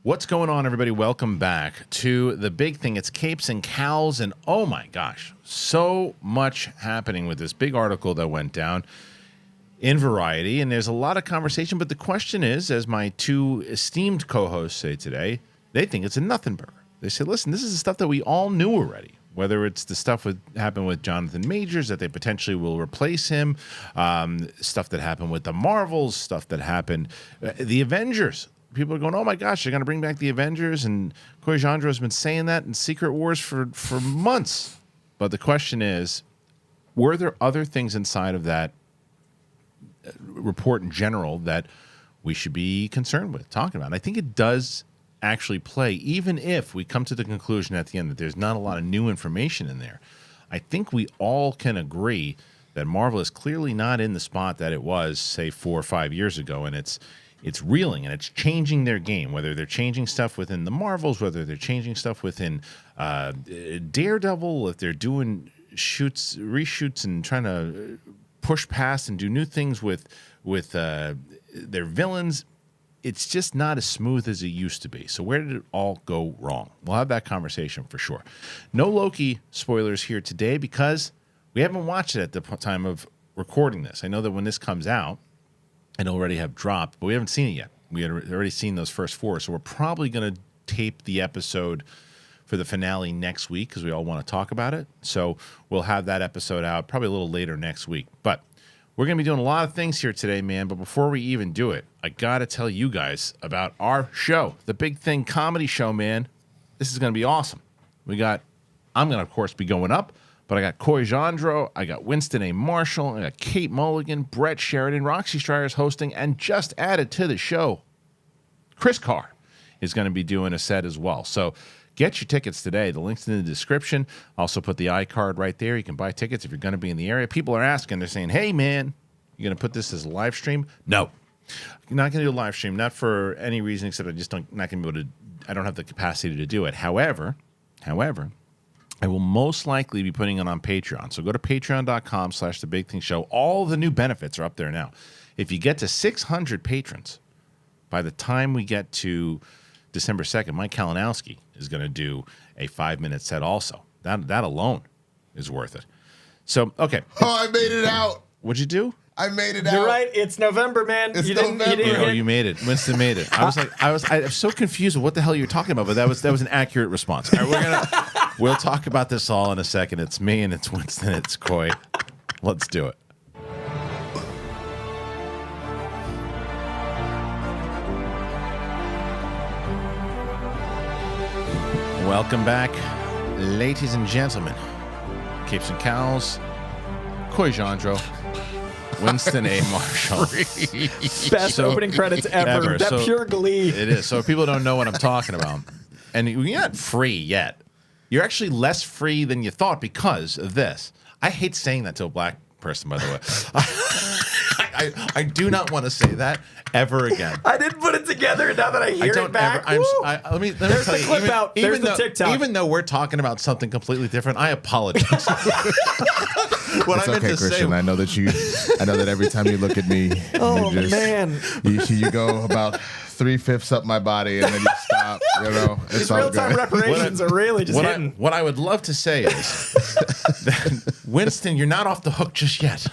What's going on, everybody? Welcome back to the big thing. It's Capes and Cowls, and oh my gosh, so much happening with this big article that went down in Variety, and there's a lot of conversation, but the question is, as my two esteemed co-hosts say today, they think it's a nothing burger. They say, listen, this is the stuff that we all knew already, whether it's the stuff that happened with Jonathan Majors, that they potentially will replace him, stuff that happened with the Marvels, stuff that happened, the Avengers. People are going, oh my gosh, they're going to bring back the Avengers, and Corey Jandreau has been saying that in Secret Wars for months. But the question is, were there other things inside of that report in general that we should be concerned with, talking about? And I think it does actually play, even if we come to the conclusion at the end that there's not a lot of new information in there. I think we all can agree that Marvel is clearly not in the spot that it was, say, 4 or 5 years ago, and it's reeling and it's changing their game, whether they're changing stuff within the Marvels, whether they're changing stuff within Daredevil, if they're doing reshoots and trying to push past and do new things with their villains. It's just not as smooth as it used to be. So where did it all go wrong? We'll have that conversation for sure. No Loki spoilers here today because we haven't watched it at the time of recording this. I know that when this comes out, and already have dropped, but we haven't seen it yet. We had already seen those first 4, so we're probably going to tape the episode for the finale next week because we all want to talk about it. So we'll have that episode out probably a little later next week. But we're going to be doing a lot of things here today, man. But before we even do it, I got to tell you guys about our show, the Big Thing Comedy Show, man. This is going to be awesome. I'm going to, of course, be going up. But I got Corey Jandreau, I got Winston A.Marshall, I got Kate Mulligan, Brett Sheridan, Roxy Strier's hosting, and just added to the show, Chris Carr is going to be doing a set as well. So get your tickets today. The link's in the description. Also put the iCard right there. You can buy tickets if you're going to be in the area. People are asking, they're saying, hey, man, you going to put this as a live stream? No. You're not going to do a live stream, not for any reason except I don't have the capacity to do it. However, I will most likely be putting it on Patreon. So go to patreon.com/thebigthingshow. All the new benefits are up there now. If you get to 600 patrons, by the time we get to December 2nd, Mike Kalinowski is going to do a 5-minute set also. That alone is worth it. So, okay. Oh, I made it out. What'd you do? I made it out. You're right. It's November, man. It's November. Oh, you made it. Winston made it. I was so confused with what the hell you're talking about, but that was an accurate response. All right, we'll talk about this all in a second. It's me and it's Winston. It's Coy. Let's do it. Welcome back, ladies and gentlemen. Capes and Cowls, Coy Jandreau, Winston A.Marshall. Best opening credits ever. That pure glee. It is. So if people don't know what I'm talking about, and you're not free yet. You're actually less free than you thought because of this. I hate saying that to a black person, by the way. I do not want to say that ever again. I didn't put it together, and now that I hear it back, let me there's tell the you. clip out. There's the TikTok. Even though we're talking about something completely different, I apologize. What It's I meant okay, to say. Kristian. I know that every time you look at me, man, you go about 3/5 up my body and then you stop. You know, it's these all real-time good. reparations are really just hitting. What I would love to say is that, Winston, you're not off the hook just yet.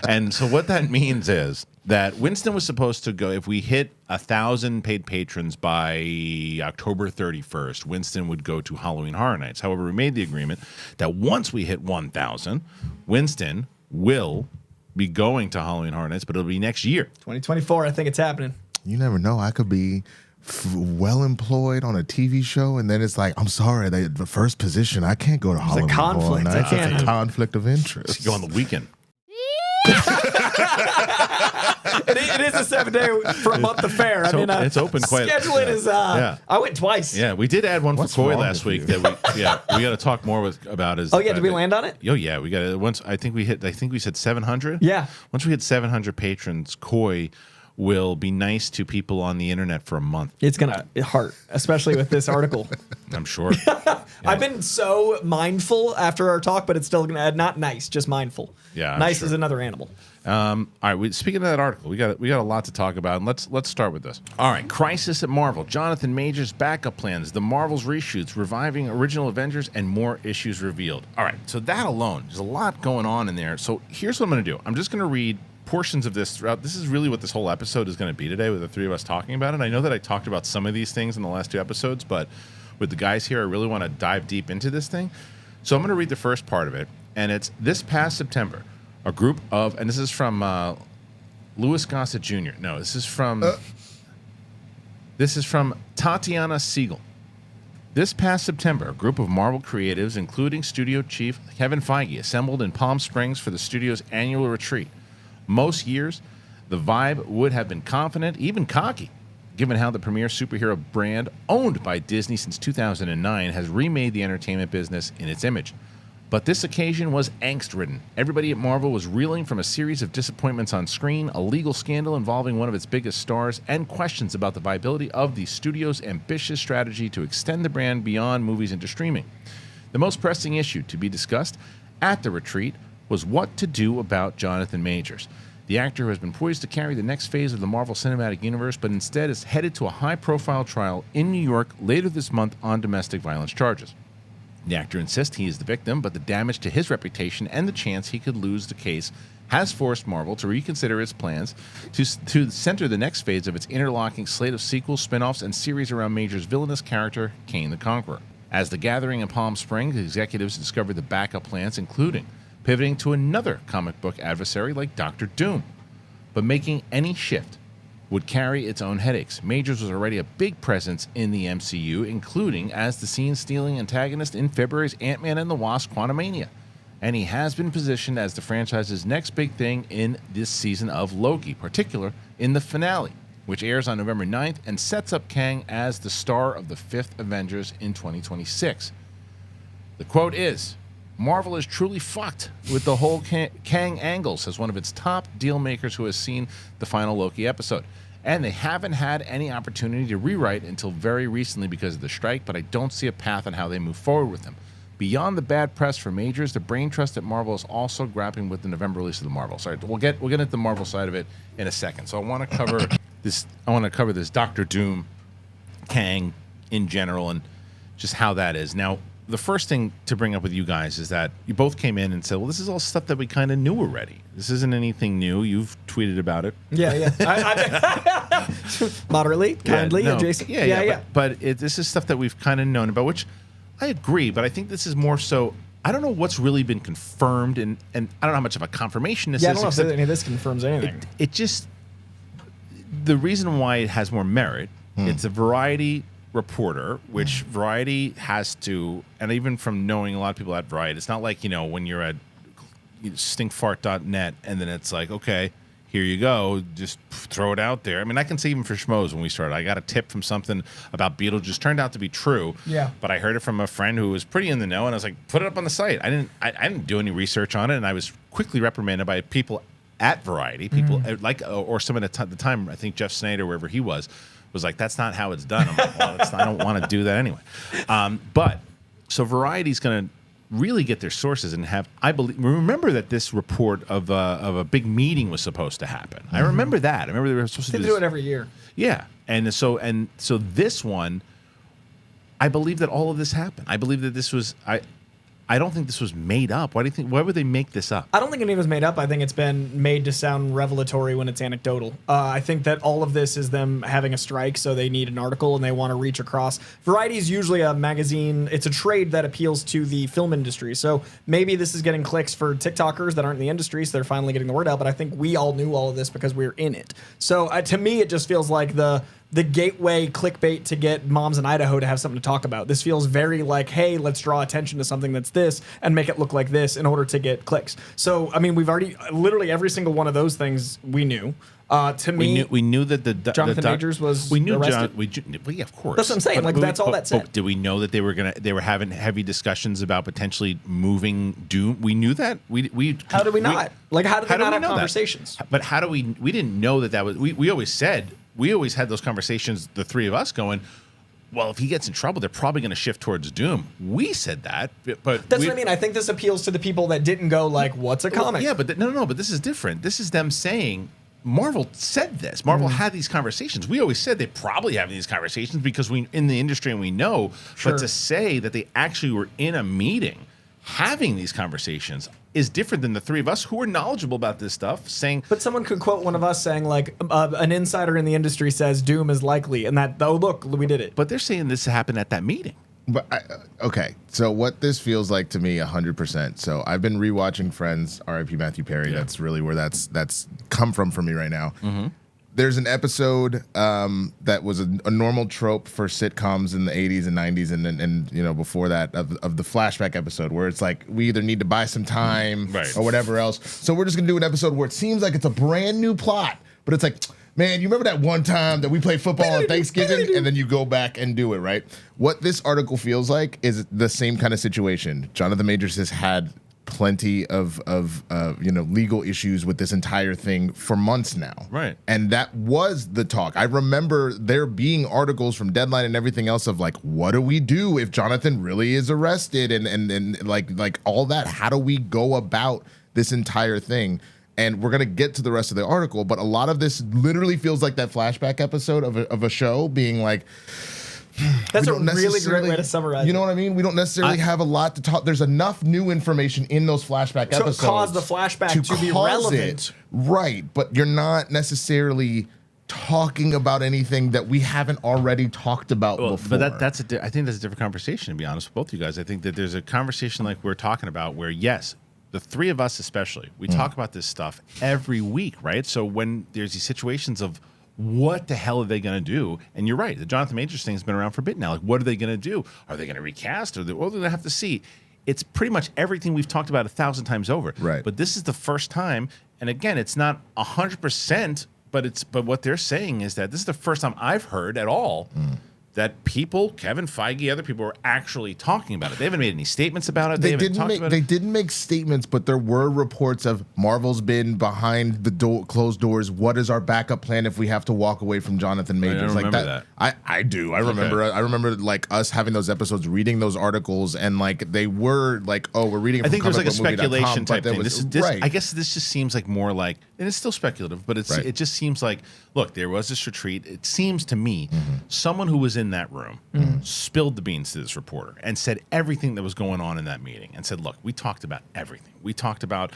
And so what that means is that Winston was supposed to go, if we hit 1,000 paid patrons by October 31st, Winston would go to Halloween Horror Nights. However, we made the agreement that once we hit 1,000, Winston will be going to Halloween Horror Nights, but it'll be next year. 2024, I think it's happening. You never know. I could be well employed on a TV show, and then it's like, I'm sorry, the first position, I can't go to Halloween Horror conflict. Nights. I can't. It's a conflict of interest. Go on the weekend. It is a 7-day for a month affair. It's open quite. Scheduling is. Yeah. I went twice. Yeah, we did add one What's for Coy wrong last with week you? that we got to talk more about. Oh yeah, did we land on it? Oh yeah, we got it. Once I think we said 700. Yeah. Once we hit 700 patrons, Coy will be nice to people on the internet for a month. It's going to hurt, especially with this article. I'm sure. I've been so mindful after our talk, but it's still going to not nice, just mindful. Yeah, I'm nice sure. is another animal. All right. Speaking of that article, we got a lot to talk about, and let's start with this. All right, crisis at Marvel. Jonathan Majors' backup plans, the Marvels reshoots, reviving original Avengers, and more issues revealed. All right, so that alone, there's a lot going on in there. So here's what I'm going to do. I'm just going to read portions of this throughout. This is really what this whole episode is going to be today, with the three of us talking about it. I know that I talked about some of these things in the last 2 episodes, but with the guys here, I really want to dive deep into this thing. So I'm going to read the first part of it, and it's this past September. A group of, and this is from Louis Gossett Jr. No, this is from Tatiana Siegel. This past September, a group of Marvel creatives, including studio chief Kevin Feige, assembled in Palm Springs for the studio's annual retreat. Most years, the vibe would have been confident, even cocky, given how the premier superhero brand, owned by Disney since 2009, has remade the entertainment business in its image. But this occasion was angst-ridden. Everybody at Marvel was reeling from a series of disappointments on screen, a legal scandal involving one of its biggest stars, and questions about the viability of the studio's ambitious strategy to extend the brand beyond movies into streaming. The most pressing issue to be discussed at the retreat was what to do about Jonathan Majors, the actor who has been poised to carry the next phase of the Marvel Cinematic Universe, but instead is headed to a high-profile trial in New York later this month on domestic violence charges. The actor insists he is the victim, but the damage to his reputation and the chance he could lose the case has forced Marvel to reconsider its plans to center the next phase of its interlocking slate of sequels, spin-offs, and series around Major's villainous character, Kang the Conqueror. As the gathering in Palm Springs, executives discovered the backup plans, including pivoting to another comic book adversary like Dr. Doom. But making any shift would carry its own headaches. Majors was already a big presence in the MCU, including as the scene-stealing antagonist in February's Ant-Man and the Wasp: Quantumania. And he has been positioned as the franchise's next big thing in this season of Loki, particularly in the finale, which airs on November 9th and sets up Kang as the star of the 5th Avengers in 2026. The quote is, "Marvel is truly fucked with the whole Kang angle," says one of its top deal makers who has seen the final Loki episode. And they haven't had any opportunity to rewrite until very recently because of the strike, but I don't see a path on how they move forward with them. Beyond the bad press for Majors, the brain trust at Marvel is also grappling with the November release of the Marvel. Sorry, we'll get into the Marvel side of it in a second. So I want to cover this. I want to cover this Dr. Doom, Kang in general, and just how that is. Now, the first thing to bring up with you guys is that you both came in and said, well, this is all stuff that we kind of knew already. This isn't anything new. You've tweeted about it. Yeah. Moderately, kindly, adjacent. Yeah. But this is stuff that we've kind of known about, which I agree, but I think this is more so, I don't know what's really been confirmed, and I don't know how much of a confirmation this is. I don't know if any of this confirms anything. It just, the reason why it has more merit, it's a Variety reporter, which Variety has to, and even from knowing a lot of people at Variety, it's not like, when you're at stinkfart.net and then it's like, okay, here you go, just throw it out there. I mean, I can say even for Schmoes when we started, I got a tip from something about Beetlejuice, turned out to be true. Yeah. But I heard it from a friend who was pretty in the know, and I was like, put it up on the site. I didn't do any research on it, and I was quickly reprimanded by people at Variety, people or someone at the time, I think Jeff Snyder, wherever he was like, that's not how it's done. I'm like, well, I don't want to do that anyway. But so Variety's going to really get their sources and have, I believe, remember that this report of a big meeting was supposed to happen. I remember that. I remember they were supposed to do it every year. Yeah, and so this one, I believe that all of this happened. I believe that this was I don't think this was made up. Why would they make this up? I don't think any of it was made up. I think it's been made to sound revelatory when it's anecdotal. I think that all of this is them having a strike, so they need an article and they want to reach across. Variety is usually a magazine. It's a trade that appeals to the film industry. So maybe this is getting clicks for TikTokers that aren't in the industry, so they're finally getting the word out. But I think we all knew all of this because we're in it. So to me, it just feels like the the gateway clickbait to get moms in Idaho to have something to talk about. This feels very like, hey, let's draw attention to something that's this and make it look like this in order to get clicks. So, I mean, we've already literally every single one of those things we knew. To me, we knew that Jonathan Majors was arrested. Well, yeah, of course. That's what I'm saying. That's all that said. But did we know that they were having heavy discussions about potentially moving Doom? We knew that. How do we not? How do they not have conversations? But how do we didn't know that was. We always said, we always had those conversations, the three of us going, well, if he gets in trouble, they're probably going to shift towards Doom. We said that, but that's what I mean. I think this appeals to the people that didn't go like, what's a comic? Yeah, but no, but this is different. This is them saying, Marvel said this. Marvel had these conversations. We always said they probably have these conversations because we in the industry and we know. Sure. But to say that they actually were in a meeting having these conversations is different than the three of us who are knowledgeable about this stuff saying. But someone could quote one of us saying like an insider in the industry says Doom is likely, and that look, we did it. But they're saying this happened at that meeting. But okay, so what this feels like to me, 100%. So I've been rewatching Friends, R.I.P. Matthew Perry. Yeah. That's really where that's come from for me right now. Mm-hmm. There's an episode that was a normal trope for sitcoms in the 80s and 90s, and before that of the flashback episode where it's like we either need to buy some time or whatever else. So we're just gonna do an episode where it seems like it's a brand new plot, but it's like, man, you remember that one time that we played football on Thanksgiving, and then you go back and do it, right? What this article feels like is the same kind of situation. Jonathan Majors has had plenty of legal issues with this entire thing for months now. Right. And that was the talk. I remember there being articles from Deadline and everything else of like, what do we do if Jonathan really is arrested and like all that? How do we go about this entire thing? And we're going to get to the rest of the article, but a lot of this literally feels like that flashback episode of a show being like, that's a really great way to summarize. You know what I mean? We don't necessarily have a lot to talk. There's enough new information in those flashback episodes to cause the flashback to be relevant. Right, but you're not necessarily talking about anything that we haven't already talked about before. But I think that's a different conversation, to be honest with both you guys. I think that there's a conversation like we're talking about where, yes, the three of us especially, we talk about this stuff every week, right? So when there's these situations of what the hell are they going to do? And you're right, the Jonathan Majors thing has been around for a bit now. Like, what are they going to do? Are they going to recast? What are they going to have to see? It's pretty much everything we've talked about 1,000 times over. Right. But this is the first time, and again, it's not 100%, but what they're saying is that this is the first time I've heard at all that people, Kevin Feige, other people, are actually talking about it. They haven't made any statements about it. They didn't make statements, but there were reports of Marvel's been behind the closed doors. What is our backup plan if we have to walk away from Jonathan Majors? I don't remember that. I do. I remember. I remember like us having those episodes, reading those articles, and like they were like, oh, we're reading. I think there's like a speculation type thing. Right. I guess this just seems like more like, and it's still speculative, but it just seems like, look, there was this retreat. It seems to me someone who was in that room spilled the beans to this reporter and said everything that was going on in that meeting and said, look, we talked about everything. We talked about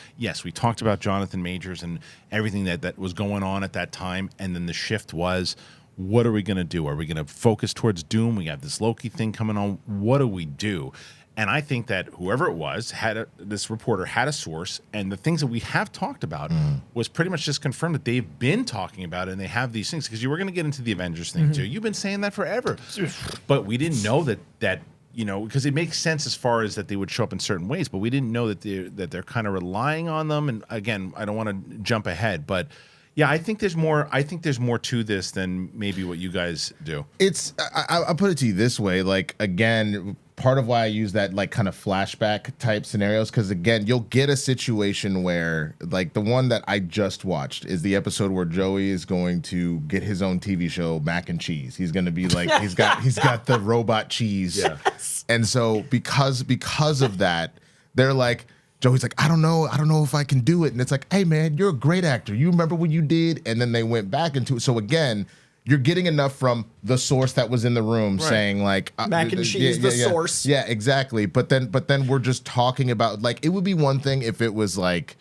Jonathan Majors and everything that was going on at that time. And then the shift was, what are we going to do? Are we going to focus towards Doom? We have this Loki thing coming on. What do we do? And I think that whoever it was this reporter had a source, and the things that we have talked about was pretty much just confirmed that they've been talking about it, and they have these things. Because you were going to get into the Avengers thing too. You've been saying that forever, but we didn't know that because it makes sense as far as that they would show up in certain ways, but we didn't know that they're kind of relying on them. And again, I don't want to jump ahead, but. Yeah, I think there's more. I think there's more to this than maybe what you guys do. I'll put it to you this way. Like, again, part of why I use that like kind of flashback type scenarios, because again, you'll get a situation where like the one that I just watched is the episode where Joey is going to get his own TV show, Mac and Cheese. He's going to be like he's got the robot cheese, and so because of that, they're like. Joey's like, I don't know if I can do it. And it's like, hey, man, you're a great actor. You remember what you did? And then they went back into it. So, again, you're getting enough from the source that was in the room saying, like... Mac and cheese, source. Yeah, exactly. But then we're just talking about... Like, it would be one thing if it was, like...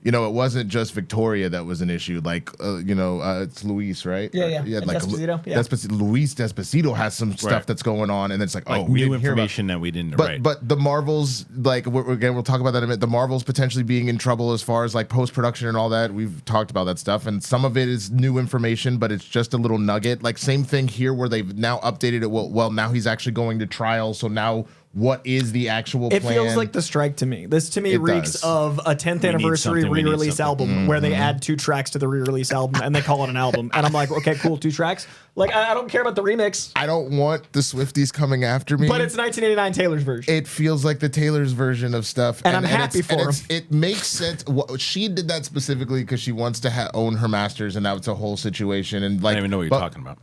you know, it wasn't just Victoria that was an issue. Like, it's Luis, right? Yeah. Like Despacito. Yeah. Luis Despacito has some stuff that's going on, and it's like, Like we new didn't hear about. information that we didn't. But the Marvels, like, again, we'll talk about that in a minute. The Marvels potentially being in trouble as far as like post production and all that. We've talked about that stuff, and some of it is new information, but it's just a little nugget. Like, same thing here where they've now updated it. Well, now he's actually going to trial, so now. What is the actual plan? It feels like the strike to me. This to me reeks does. of a 10th anniversary re-release album where they add 2 tracks to the re-release album and they call it an album. And I'm like, okay, cool, 2 tracks. Like, I don't care about the remix. I don't want the Swifties coming after me. But it's 1989 Taylor's version. It feels like the Taylor's version of stuff. And I'm happy for him. It makes sense. She did that specifically because she wants to own her masters, and that's a whole situation. And like, I don't even know what you're talking about.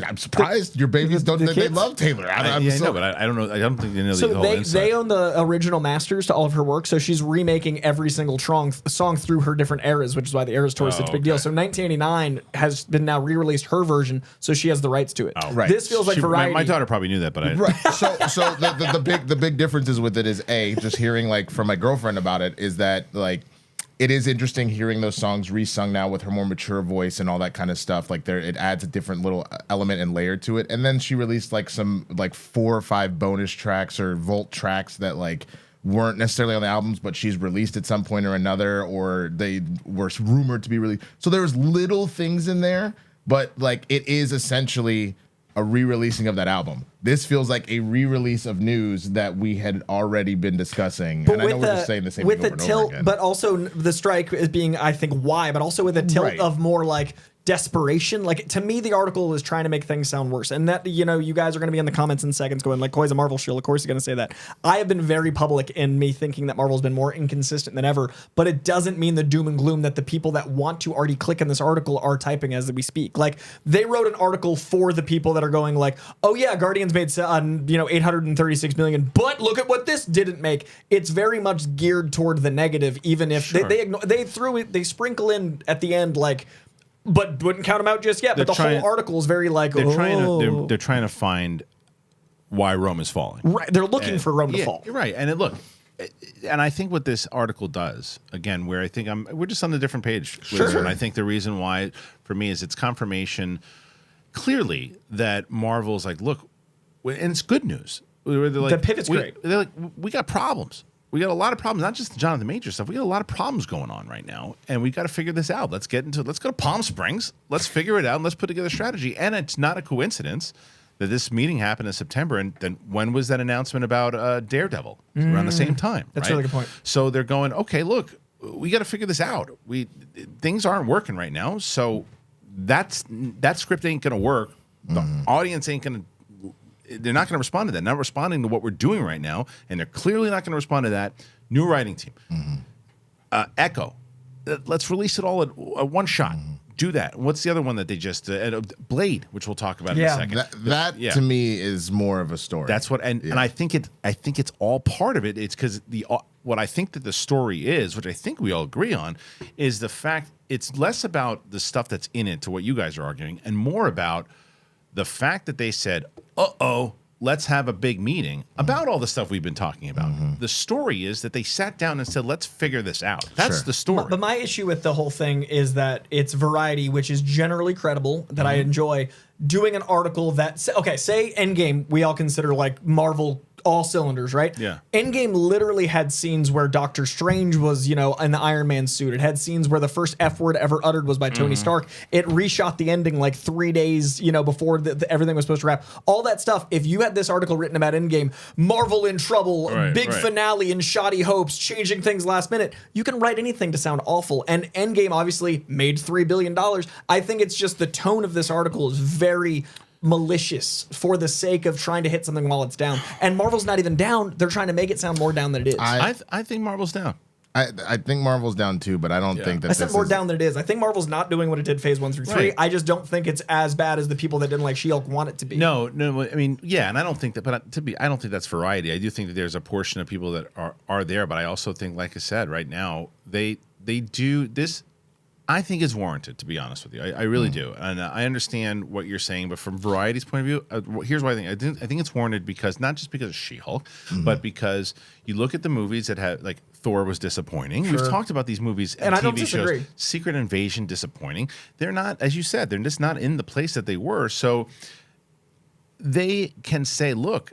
I'm surprised your babies don't. They love Taylor. I know, but I don't know. I don't think they know the whole inside. They own the original masters to all of her work, so she's remaking every single song through her different eras, which is why the Eras Tour is such a big deal. So 1989 has been now re-released her version, so she has the rights to it. Oh, right. This feels like Variety. My daughter probably knew that, but I right. So the big differences with it is just hearing like from my girlfriend about it is that like it is interesting hearing those songs resung now with her more mature voice and all that kind of stuff. Like it adds a different little element and layer to it. And then she released like some like 4 or 5 bonus tracks or Volt tracks that like weren't necessarily on the albums, but she's released at some point or another, or they were rumored to be released. So there was little things in there, but like it is essentially a re-releasing of that album. This feels like a re-release of news that we had already been discussing. But and I know we're just saying the same with thing the over tilt, and over again. but also the strike is being, I think, why, but also with a tilt Right. of more like desperation. Like, to me, the article is trying to make things sound worse. And that, you know, you guys are going to be in the comments in seconds going like, Koi's a Marvel shield. Of course he's going to say that. I have been very public in me thinking that Marvel's been more inconsistent than ever, but it doesn't mean the doom and gloom that the people that want to already click in this article are typing as we speak. Like, they wrote an article for the people that are going like, oh yeah, Guardians made, 836 million, but look at what this didn't make. It's very much geared toward the negative, even if Sure. they sprinkle in at the end like, but wouldn't count them out just yet. But the whole article is very like, they're trying to find why Rome is falling. Right, they're looking for Rome to fall. Right, and I think what this article does, again, where I think we're just on a different page. Sure. And I think the reason why, for me, is it's confirmation clearly that Marvel's like, look, and it's good news. They're like, The pivot's great. They're like, we got problems. We got a lot of problems, not just the Jonathan Major stuff. We got a lot of problems going on right now, and we got to figure this out. Let's go to Palm Springs. Let's figure it out, and let's put together a strategy. And it's not a coincidence that this meeting happened in September. And then when was that announcement about Daredevil? Around the same time. That's right? a really good point. So they're going, okay, look, we got to figure this out. Things aren't working right now, so that script ain't going to work. The audience ain't going to. They're not going to respond to that. Not responding to what we're doing right now, and they're clearly not going to respond to that. New writing team, Echo. Let's release it all at one shot. Do that. What's the other one that they just Blade, which we'll talk about in a second. That to me is more of a story. That's what, and I think it's all part of it. It's because what I think that the story is, which I think we all agree on, is the fact it's less about the stuff that's in it to what you guys are arguing, and more about the fact that they said, let's have a big meeting about all the stuff we've been talking about. The story is that they sat down and said, let's figure this out. That's the story. But my issue with the whole thing is that it's Variety, which is generally credible, that I enjoy, doing an article that, say Endgame, we all consider like Marvel all cylinders, right? Yeah. Endgame literally had scenes where Doctor Strange was, in the Iron Man suit. It had scenes where the first F word ever uttered was by Tony Stark. It reshot the ending like 3 days, before everything was supposed to wrap. All that stuff. If you had this article written about Endgame, Marvel in trouble, big finale and shoddy hopes, changing things last minute, you can write anything to sound awful. And Endgame obviously made $3 billion. I think it's just the tone of this article is very malicious for the sake of trying to hit something while it's down. And Marvel's not even down. They're trying to make it sound more down than it is. I think Marvel's down. I think Marvel's down too, but I don't think that I said more down than it is. I think Marvel's not doing what it did phase 1 through 3. Right. I just don't think it's as bad as the people that didn't like She-Hulk want it to be. No. I mean, yeah, and I don't think that. But I don't think that's Variety. I do think that there's a portion of people that are there, but I also think, like I said, right now they do this. I think it's warranted, to be honest with you. I really do, and I understand what you're saying. But from Variety's point of view, here's what I think it's warranted because not just because of She-Hulk, but because you look at the movies that have like Thor was disappointing. We've talked about these movies and I don't TV disagree. shows. Secret Invasion, disappointing. They're not, as you said, they're just not in the place that they were. So they can say, look,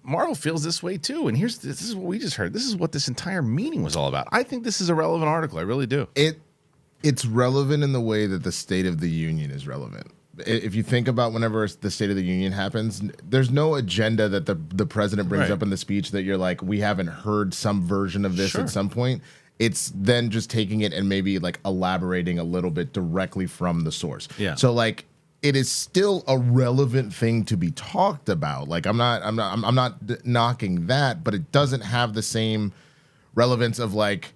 Marvel feels this way too. And this is what we just heard. This is what this entire meeting was all about. I think this is a relevant article. I really do. It's relevant in the way that the State of the Union is relevant. If you think about whenever the State of the Union happens, there's no agenda that the president brings up in the speech that you're like, we haven't heard some version of this at some point. It's then just taking it and maybe like elaborating a little bit directly from the source. Yeah. So like it is still a relevant thing to be talked about. Like I'm not knocking that, but it doesn't have the same relevance of like,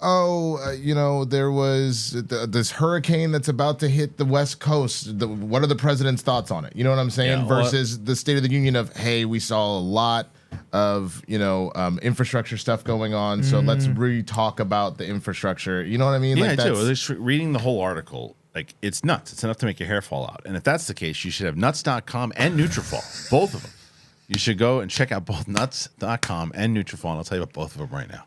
there was this hurricane that's about to hit the West Coast. What are the president's thoughts on it? You know what I'm saying? Yeah, versus the State of the Union of, hey, we saw a lot of, infrastructure stuff going on. So let's really talk about the infrastructure. You know what I mean? Yeah, like I do. Just reading the whole article, like it's nuts. It's enough to make your hair fall out. And if that's the case, you should have nuts.com and Nutrafol, both of them. You should go and check out both nuts.com and Nutrafol. And I'll tell you about both of them right now.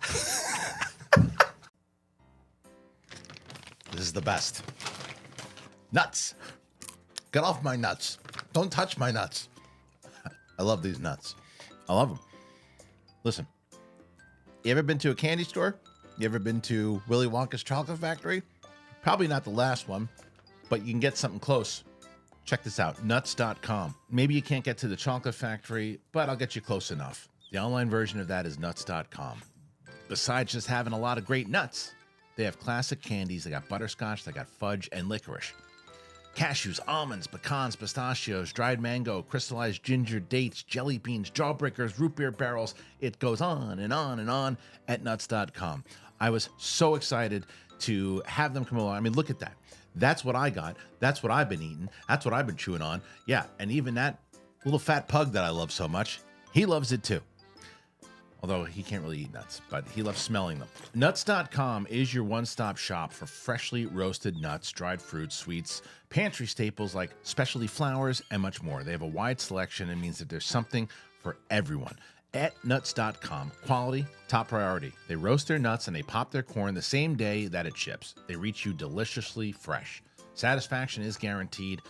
This is the best. Nuts. Get off my nuts. Don't touch my nuts. I love these nuts. I love them. Listen, you ever been to a candy store? You ever been to Willy Wonka's chocolate factory? Probably not the last one, but you can get something close. Check this out, nuts.com. Maybe you can't get to the chocolate factory, but I'll get you close enough. The online version of that is nuts.com. Besides just having a lot of great nuts, they have classic candies. They got butterscotch, they got fudge, and licorice. Cashews, almonds, pecans, pistachios, dried mango, crystallized ginger, dates, jelly beans, jawbreakers, root beer barrels. It goes on and on and on at nuts.com. I was so excited to have them come along. I mean, look at that. That's what I got. That's what I've been eating. That's what I've been chewing on. Yeah, and even that little fat pug that I love so much, he loves it too. Although he can't really eat nuts, but he loves smelling them. Nuts.com is your one-stop shop for freshly roasted nuts, dried fruits, sweets, pantry staples like specialty flours, and much more. They have a wide selection and means that there's something for everyone. At nuts.com, quality, top priority. They roast their nuts and they pop their corn the same day that it ships. They reach you deliciously fresh. Satisfaction is guaranteed,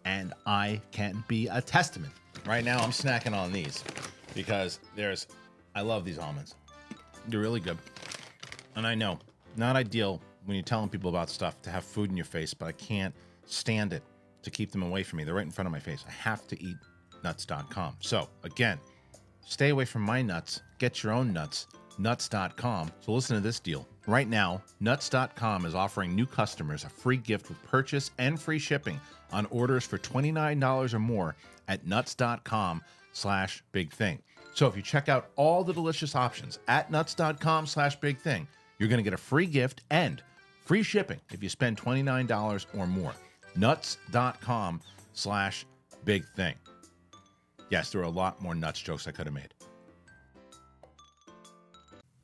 and I can be a testament. Right now, I'm snacking on these because I love these almonds. They're really good. And I know, not ideal when you're telling people about stuff to have food in your face, but I can't stand it to keep them away from me. They're right in front of my face. I have to eat nuts.com. So again, stay away from my nuts. Get your own nuts. Nuts.com. So listen to this deal. Right now, nuts.com is offering new customers a free gift with purchase and free shipping on orders for $29 or more at nuts.com/bigthing. So if you check out all the delicious options at nuts.com/bigthing, you're going to get a free gift and free shipping if you spend $29 or more. Nuts.com/bigthing. Yes, there are a lot more nuts jokes I could have made.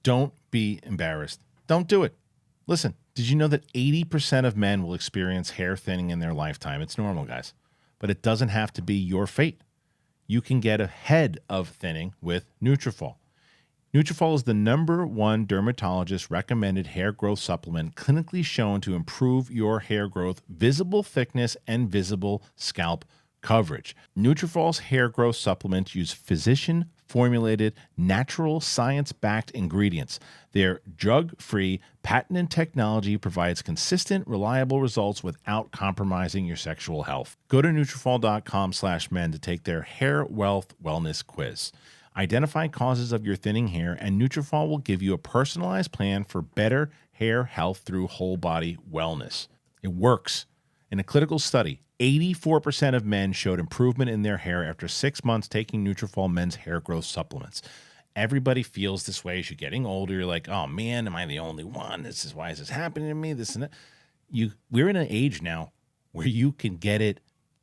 Don't be embarrassed. Don't do it. Listen, did you know that 80% of men will experience hair thinning in their lifetime? It's normal, guys. But it doesn't have to be your fate. You can get ahead of thinning with Nutrafol. Nutrafol is the #1 dermatologist recommended hair growth supplement clinically shown to improve your hair growth, visible thickness, and visible scalp coverage. Nutrafol's hair growth supplements use physician-formulated, natural, science-backed ingredients. Their drug-free, patented technology provides consistent, reliable results without compromising your sexual health. Go to Nutrafol.com/men to take their hair wealth wellness quiz. Identify causes of your thinning hair, and Nutrafol will give you a personalized plan for better hair health through whole body wellness. It works. In a clinical study, 84% of men showed improvement in their hair after 6 months taking Nutrafol men's hair growth supplements. Everybody feels this way as you're getting older. You're like, oh man, am I the only one? Why is this happening to me? This and that. We're in an age now where you can get it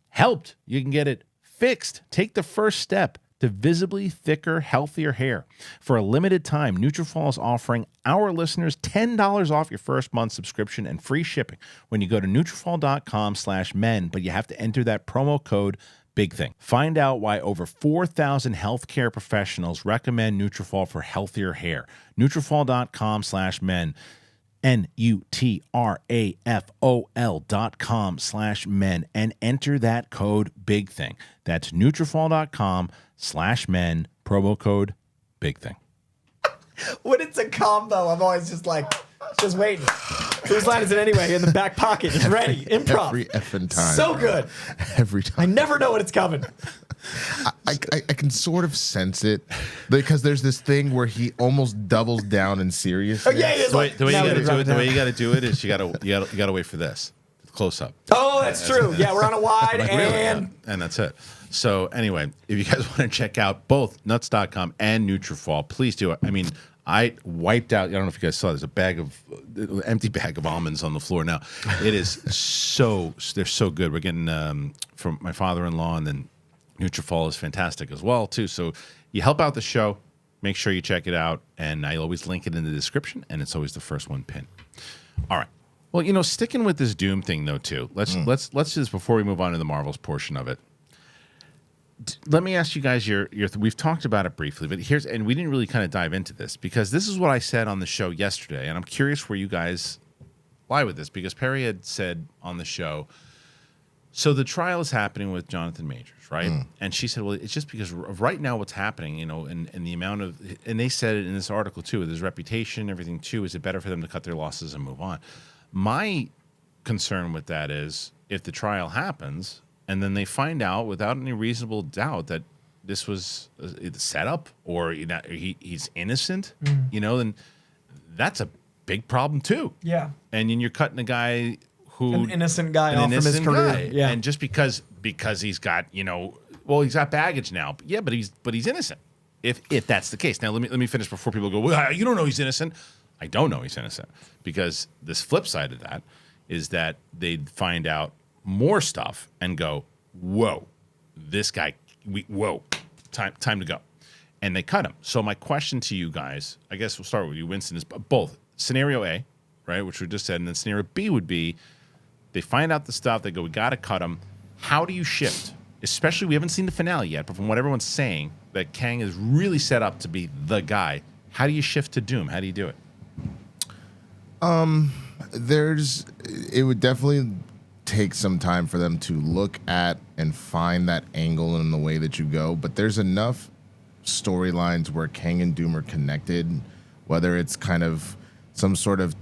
helped. You can get it fixed. Take the first step to visibly thicker, healthier hair. For a limited time, Nutrafol is offering our listeners $10 off your first month subscription and free shipping when you go to Nutrafol.com/men, but you have to enter that promo code Big thing. Find out why over 4,000 healthcare professionals recommend Nutrafol for healthier hair. Nutrafol.com/men. Nutrafol.com/men and enter that code Big Thing. That's Nutrafol.com/men, promo code Big Thing. When it's a combo, I'm always just like, just waiting. Whose line is it anyway? In the back pocket. It's ready. Improv. Every effing time. So good. Every I time. never know when it's coming. I can sort of sense it because there's this thing where he almost doubles down in seriousness. Oh, yeah, it is. The way you Now got to we do drop it, it the way down. you got to do it is you got to wait for this close up. Oh, that's true. Yeah, we're on a wide and And that's it. So anyway, if you guys want to check out both nuts.com and Nutrafol, please do it. I mean, I wiped out, I don't know if you guys saw, there's an empty bag of almonds on the floor now. It is they're so good. We're getting from my father-in-law, and then Nutrafol is fantastic as well, too. So you help out the show, make sure you check it out, and I always link it in the description, and it's always the first one pinned. All right. Well, sticking with this Doom thing, though, too, let's just, before we move on to the Marvels portion of it, let me ask you guys your we've talked about it briefly, but and we didn't really kind of dive into this because this is what I said on the show yesterday, and I'm curious where you guys lie with this, because Perry had said on the show, so the trial is happening with Jonathan Majors, right? And she said, well, it's just because of right now what's happening, and the amount of, and they said it in this article too, with his reputation, everything too, is it better for them to cut their losses and move on? My concern with that is if the trial happens and then they find out without any reasonable doubt that this was a setup or he's innocent, then that's a big problem too. yeah, And then you're cutting a guy who an innocent guy off from his career. Yeah, and just because he's got he's got baggage now. But he's innocent. If that's the case. Now let me finish before people go, well, you don't know he's innocent. I don't know he's innocent, because this flip side of that is that they'd find out more stuff and go, whoa, this guy, time to go. And they cut him. So my question to you guys, I guess we'll start with you, Winston, is both scenario A, right, which we just said, and then scenario B would be they find out the stuff, they go, we got to cut him. How do you shift? Especially, we haven't seen the finale yet, but from what everyone's saying, that Kang is really set up to be the guy. How do you shift to Doom? How do you do it? It would definitely take some time for them to look at and find that angle in the way that you go, but there's enough storylines where Kang and Doom are connected, whether it's kind of some sort of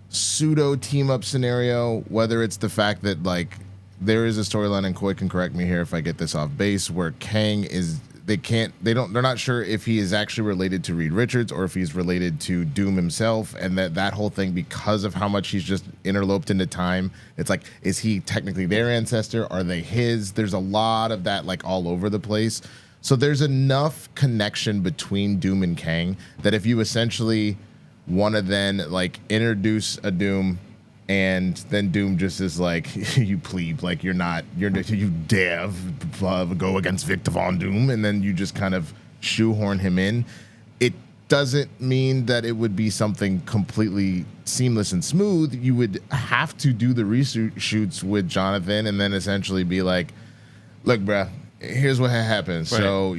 pseudo team up scenario, whether it's the fact that like there is a storyline, and Coy can correct me here if I get this off base, where Kang is they're not sure if he is actually related to Reed Richards or if he's related to Doom himself, and that whole thing, because of how much he's just interloped into time, it's like, is he technically their ancestor? Are they his? There's a lot of that like all over the place. So there's enough connection between Doom and Kang that if you essentially want to then like introduce a Doom, and then Doom just is like, you plebe, like you dare go against Victor Von Doom, and then you just kind of shoehorn him in. It doesn't mean that it would be something completely seamless and smooth. You would have to do the reshoots with Jonathan, and then essentially be like, look, bruh, here's what happens. Right. So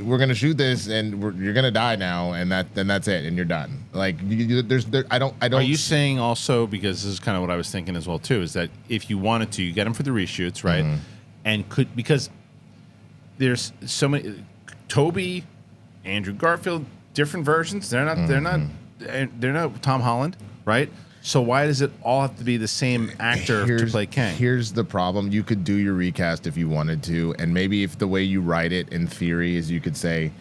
we're gonna shoot this, and you're gonna die now, and that's it, and you're done. Like, I don't. Are you saying also, because this is kind of what I was thinking as well too, is that if you wanted to, you get them for the reshoots, right? Mm-hmm. And because there's so many, Toby, Andrew Garfield, different versions. They're not Tom Holland, right? So why does it all have to be the same actor to play Kang? Here's the problem. You could do your recast if you wanted to, and maybe if the way you write it in theory is you could say,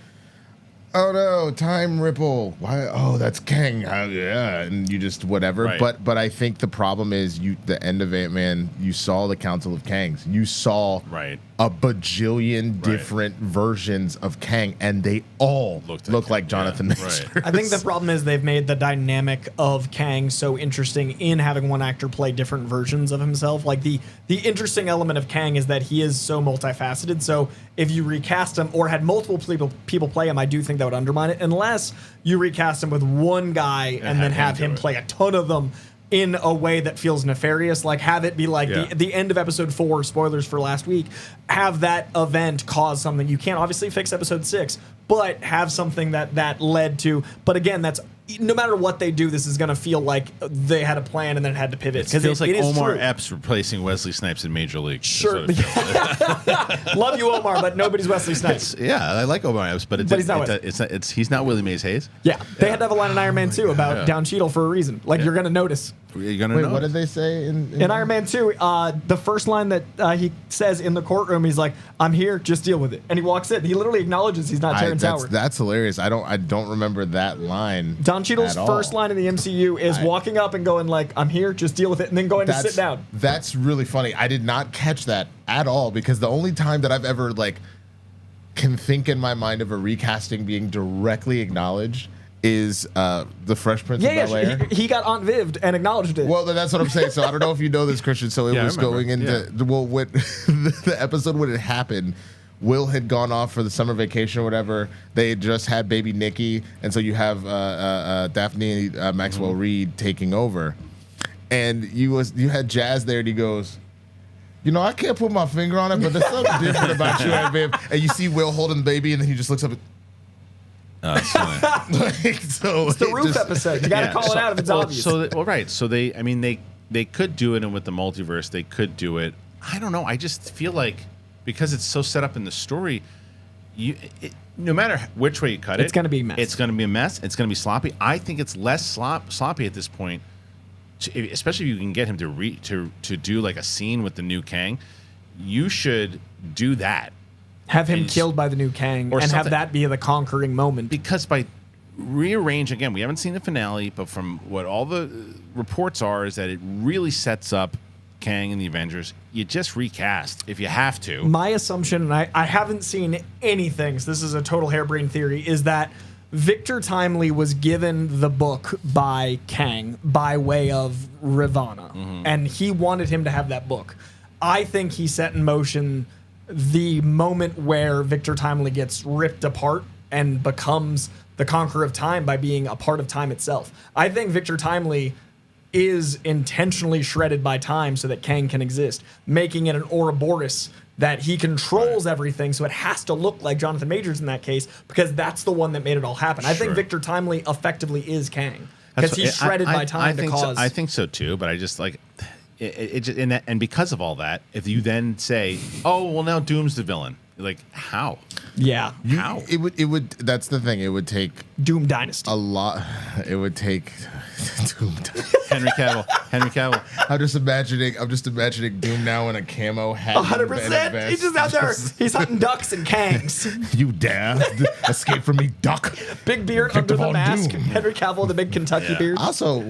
oh no, time ripple. Why? Oh, that's Kang. Yeah, and you just whatever. Right. But I think the problem is the end of Ant-Man. You saw the Council of Kangs. You saw a bajillion different versions of Kang, and they all look like Jonathan Majors. Right. I think the problem is they've made the dynamic of Kang so interesting in having one actor play different versions of himself. Like the interesting element of Kang is that he is so multifaceted. So if you recast him or had multiple people play him, I do think that would undermine it, unless you recast him with one guy and then have him play a ton of them in a way that feels nefarious. Like, have it be like the end of episode 4, spoilers for last week, have that event cause something. You can't obviously fix episode 6, but have something that led to. But again, that's no matter what they do, this is going to feel like they had a plan and then had to pivot. It feels like Omar Epps replacing Wesley Snipes in Major League. Sure. Love you, Omar, but nobody's Wesley Snipes. I like Omar Epps, but he's not Willie Mays Hayes. Yeah, they had to have a line in Iron Man 2 about Don Cheadle for a reason. Like, you're going to notice. You're gonna Wait, what did they say in Iron Man 2? The first line that he says in the courtroom, he's like, "I'm here, just deal with it." And he walks in. He literally acknowledges he's not Terrence Howard. That's hilarious. I don't remember that line. Don Cheadle's first line in the MCU is walking up and going like, "I'm here, just deal with it," and then going to sit down. That's really funny. I did not catch that at all, because the only time that I've ever can think in my mind of a recasting being directly acknowledged is the Fresh Prince of Bel-Air. He got Aunt Viv'd and acknowledged it. Well, that's what I'm saying. So I don't know if you know this, Christian. So it was going into when the episode when it happened. Will had gone off for the summer vacation or whatever. They had just had baby Nikki, and so you have Daphne Maxwell Reed taking over, and you had Jazz there, and he goes, I can't put my finger on it, but there's something different about you, Aunt Viv. And you see Will holding the baby, and then he just looks up at. It's the roof episode. You got to call it out if it's obvious. So they could do it, and with the multiverse, they could do it. I don't know. I just feel like because it's so set up in the story, no matter which way you cut it, it's going to be a mess. It's going to be a mess. It's going to be sloppy. I think it's less sloppy at this point, especially if you can get him to do like a scene with the new Kang. You should do that. Have him killed by the new Kang and have that be the conquering moment. Because by rearrange, again, we haven't seen the finale, but from what all the reports are is that it really sets up Kang and the Avengers. You just recast if you have to. My assumption, and I haven't seen anything, so this is a total harebrained theory, is that Victor Timely was given the book by Kang by way of Ravonna, and he wanted him to have that book. I think he set in motion the moment where Victor Timely gets ripped apart and becomes the conqueror of time by being a part of time itself. I think Victor Timely is intentionally shredded by time so that Kang can exist, making it an Ouroboros that he controls everything, so it has to look like Jonathan Majors in that case, because that's the one that made it all happen. I think Victor Timely effectively is Kang, because he's shredded by time to cause... I think so too, but I just like... And because of all that, if you then say, "Oh, well, now Doom's the villain," like how? Yeah, how? It would. That's the thing. It would take Doom Dynasty a lot. It would take Doom. Henry Cavill. I'm just imagining Doom now in a camo hat. 100%. He's just out there. He's hunting ducks and Kangs. You dare escape from me, duck? Big beard under the mask. Doom. Henry Cavill with the big Kentucky beard. Also,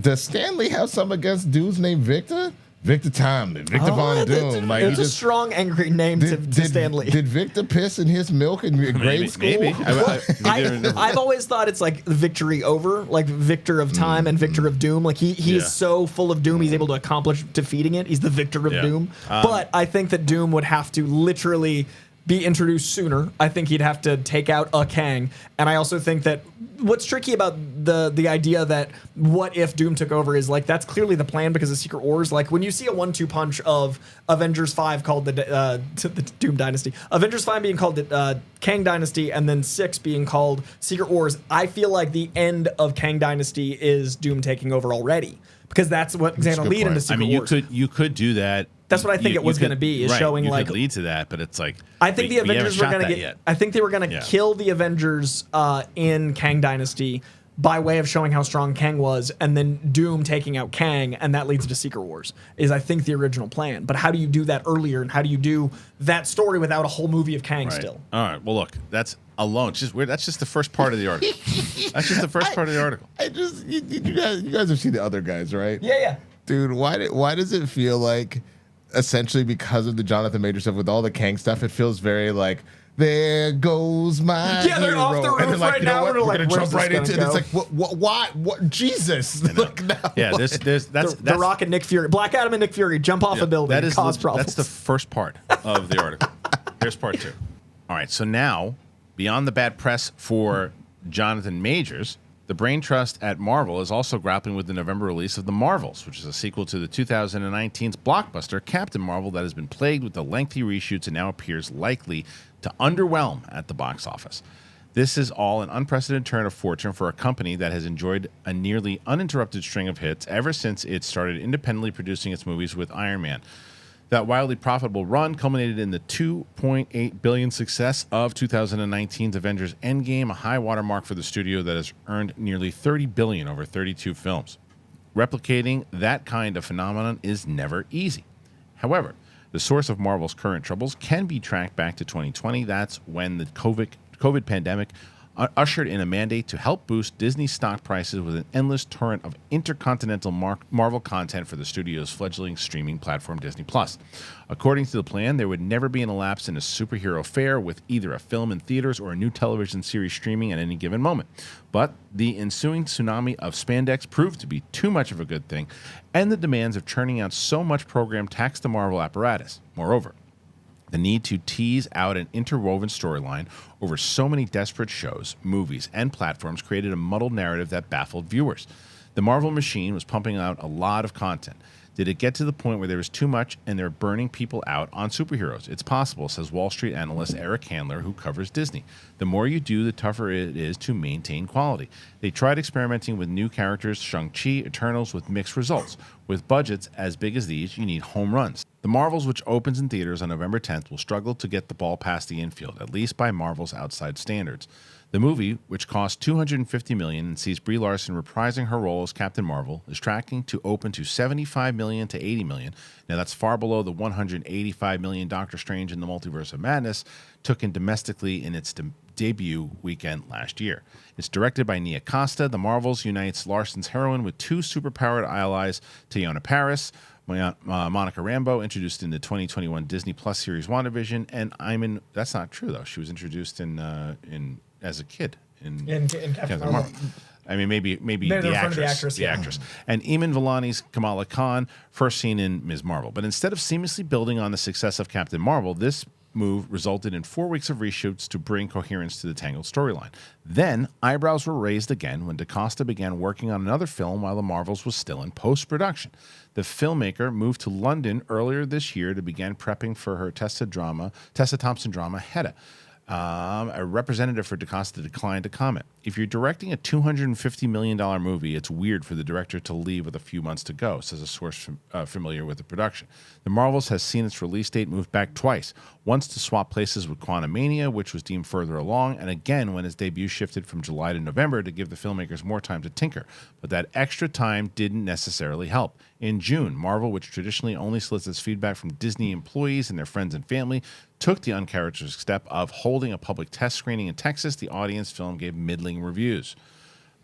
does Stanley have some against dudes named Victor? Victor Timely, Victor Von Doom. It's a strong, angry name to Stanley. Did Victor piss in his milk in grade school? Maybe. I've always thought it's like victory over, like Victor of Time and Victor of Doom. Like he is so full of doom, he's able to accomplish defeating it. He's the Victor of Doom. But I think that Doom would have to literally be introduced sooner. I think he'd have to take out a Kang. And I also think that what's tricky about the idea that what if Doom took over is like that's clearly the plan because of Secret Wars. Like when you see a 1-2 punch of Avengers 5 called the Doom Dynasty, Avengers 5 being called the Kang Dynasty, and then 6 being called Secret Wars, I feel like the end of Kang Dynasty is Doom taking over already, because that's what's going to lead into Secret Wars. You could do that. That's what I think it was going to be, is showing you like could lead to that, but it's like I think the Avengers were going to get. I think they were going to kill the Avengers in Kang Dynasty by way of showing how strong Kang was, and then Doom taking out Kang, and that leads to Secret Wars. Is I think the original plan. But how do you do that earlier, and how do you do that story without a whole movie of Kang still? All right. Well, look, that's alone. It's just weird. That's just the first part of the article. That's just the first part of the article. You guys have seen the other guys, right? Yeah. Dude, why does it feel like, essentially because of the Jonathan Major stuff with all the Kang stuff, it feels very like, there goes my hero. They're off the roof and they're like, right you know now. what? We're gonna jump right into it. Go? It's like, why? Jesus. Like, no. Yeah, that's the Rock and Nick Fury, Black Adam and Nick Fury jump off a building. That is cause problems. That's the first part of the article. Here's part 2. All right, so now beyond the bad press for Jonathan Majors, The brain trust at Marvel is also grappling with the November release of The Marvels, which is a sequel to the 2019's blockbuster Captain Marvel that has been plagued with the lengthy reshoots and now appears likely to underwhelm at the box office. This is all an unprecedented turn of fortune for a company that has enjoyed a nearly uninterrupted string of hits ever since it started independently producing its movies with Iron Man. That wildly profitable run culminated in the $2.8 billion success of 2019's Avengers Endgame, a high watermark for the studio that has earned nearly $30 billion over 32 films. Replicating that kind of phenomenon is never easy. However, the source of Marvel's current troubles can be tracked back to 2020. That's when the COVID pandemic ushered in a mandate to help boost Disney stock prices with an endless torrent of intercontinental Marvel content for the studio's fledgling streaming platform Disney+. According to the plan, there would never be an elapse in a superhero fair with either a film in theaters or a new television series streaming at any given moment. But the ensuing tsunami of spandex proved to be too much of a good thing, and the demands of churning out so much program taxed the Marvel apparatus. Moreover, the need to tease out an interwoven storyline over so many desperate shows, movies, and platforms created a muddled narrative that baffled viewers. The Marvel machine was pumping out a lot of content. Did it get to the point where there was too much and they're burning people out on superheroes? It's possible, says Wall Street analyst Eric Handler, who covers Disney. The more you do, the tougher it is to maintain quality. They tried experimenting with new characters, Shang-Chi, Eternals, with mixed results. With budgets as big as these, you need home runs. The Marvels, which opens in theaters on November 10th, will struggle to get the ball past the infield, at least by Marvel's outside standards. The movie, which cost $250 million and sees Brie Larson reprising her role as Captain Marvel, is tracking to open to $75 million to $80 million. Now, that's far below the $185 million Doctor Strange in the Multiverse of Madness took in domestically in its debut weekend last year. It's directed by Nia Costa. The Marvels unites Larson's heroine with two superpowered allies, Teyonah Parris, Monica Rambeau, introduced in the 2021 Disney Plus series WandaVision, and Iman. That's not true though. She was introduced in as a kid in Captain Marvel. I mean, maybe the actress. And Eamon Vellani's Kamala Khan, first seen in Ms. Marvel. But instead of seamlessly building on the success of Captain Marvel, this move resulted in 4 weeks of reshoots to bring coherence to the tangled storyline. Then, eyebrows were raised again when DaCosta began working on another film while The Marvels was still in post-production. The filmmaker moved to London earlier this year to begin prepping for her Tessa Thompson drama, Hedda. A representative for DaCosta declined to comment. If you're directing a $250 million movie, it's weird for the director to leave with a few months to go, says a source familiar with the production. The Marvels has seen its release date moved back twice, once to swap places with Quantumania, which was deemed further along, and again when its debut shifted from July to November to give the filmmakers more time to tinker. But that extra time didn't necessarily help. In June, Marvel, which traditionally only solicits feedback from Disney employees and their friends and family, took the uncharacteristic step of holding a public test screening in Texas. The audience film gave middling reviews.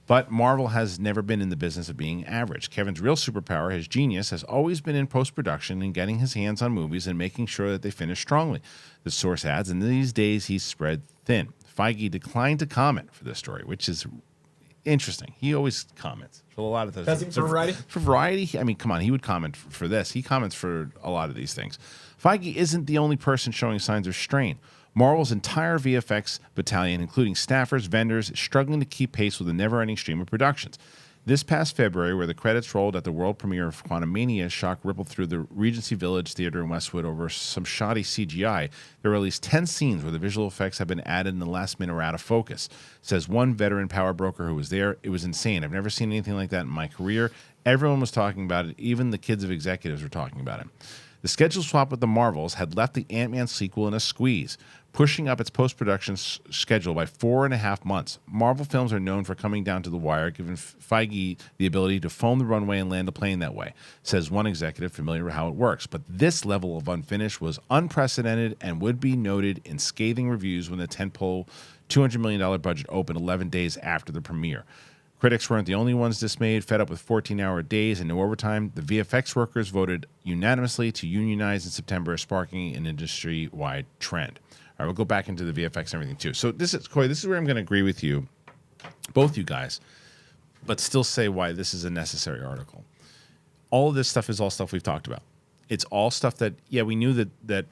But Marvel has never been in the business of being average. Kevin's real superpower, his genius, has always been in post-production and getting his hands on movies and making sure that they finish strongly. The source adds, and these days he's spread thin. Feige declined to comment for this story, which is interesting. He always comments for a lot of those. Does he for Variety? For Variety, I mean, come on, he would comment for this. He comments for a lot of these things. Feige isn't the only person showing signs of strain. Marvel's entire VFX battalion, including staffers, vendors, is struggling to keep pace with a never-ending stream of productions. This past February, where the credits rolled at the world premiere of Quantumania, shock rippled through the Regency Village Theater in Westwood over some shoddy CGI. There were at least 10 scenes where the visual effects have been added in the last minute or out of focus. Says one veteran power broker who was there. It was insane. I've never seen anything like that in my career. Everyone was talking about it. Even the kids of executives were talking about it. The schedule swap with the Marvels had left the Ant-Man sequel in a squeeze, pushing up its post-production schedule by 4.5 months. Marvel films are known for coming down to the wire, giving Feige the ability to foam the runway and land a plane that way, says one executive familiar with how it works. But this level of unfinished was unprecedented and would be noted in scathing reviews when the tentpole $200 million budget opened 11 days after the premiere. Critics weren't the only ones dismayed, fed up with 14-hour days and no overtime. The VFX workers voted unanimously to unionize in September, sparking an industry-wide trend. All right, we'll go back into the VFX and everything too. So this is where I'm going to agree with you, both you guys, but still say why this is a necessary article. All of this stuff is all stuff we've talked about. It's all stuff that, yeah, we knew that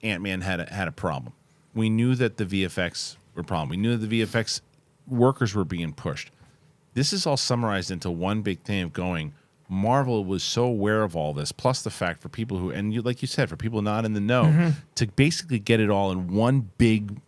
Ant-Man had a problem. We knew that the VFX were a problem. We knew that the VFX workers were being pushed. this is all summarized into one big thing of going, Marvel was so aware of all this, plus the fact for people who, and you, like you said, for people not in the know, to basically get it all in one big,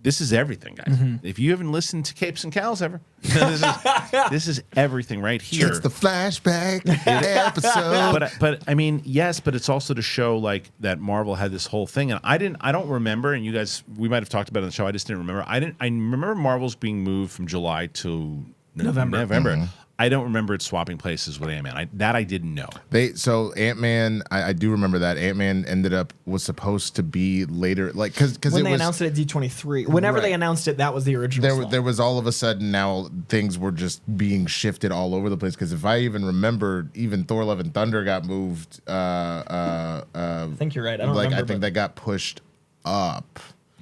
this is everything, guys. If you haven't listened to Capes and Cowls ever, this is everything right here. It's the flashback episode. But I mean, yes, but it's also to show like that Marvel had this whole thing, and I don't remember, and you guys, we might have talked about it on the show. I just didn't remember. I remember Marvel's being moved from July to November. I don't remember it swapping places with Ant-Man. I didn't know. So Ant-Man, I do remember that Ant-Man was supposed to be later, like because when they announced it at D23. Whenever they announced it, that was the original. There was all of a sudden now things were just being shifted all over the place. Because if I even remember, even Thor: Love and Thunder got moved. I think you're right. I don't remember. I think that got pushed up.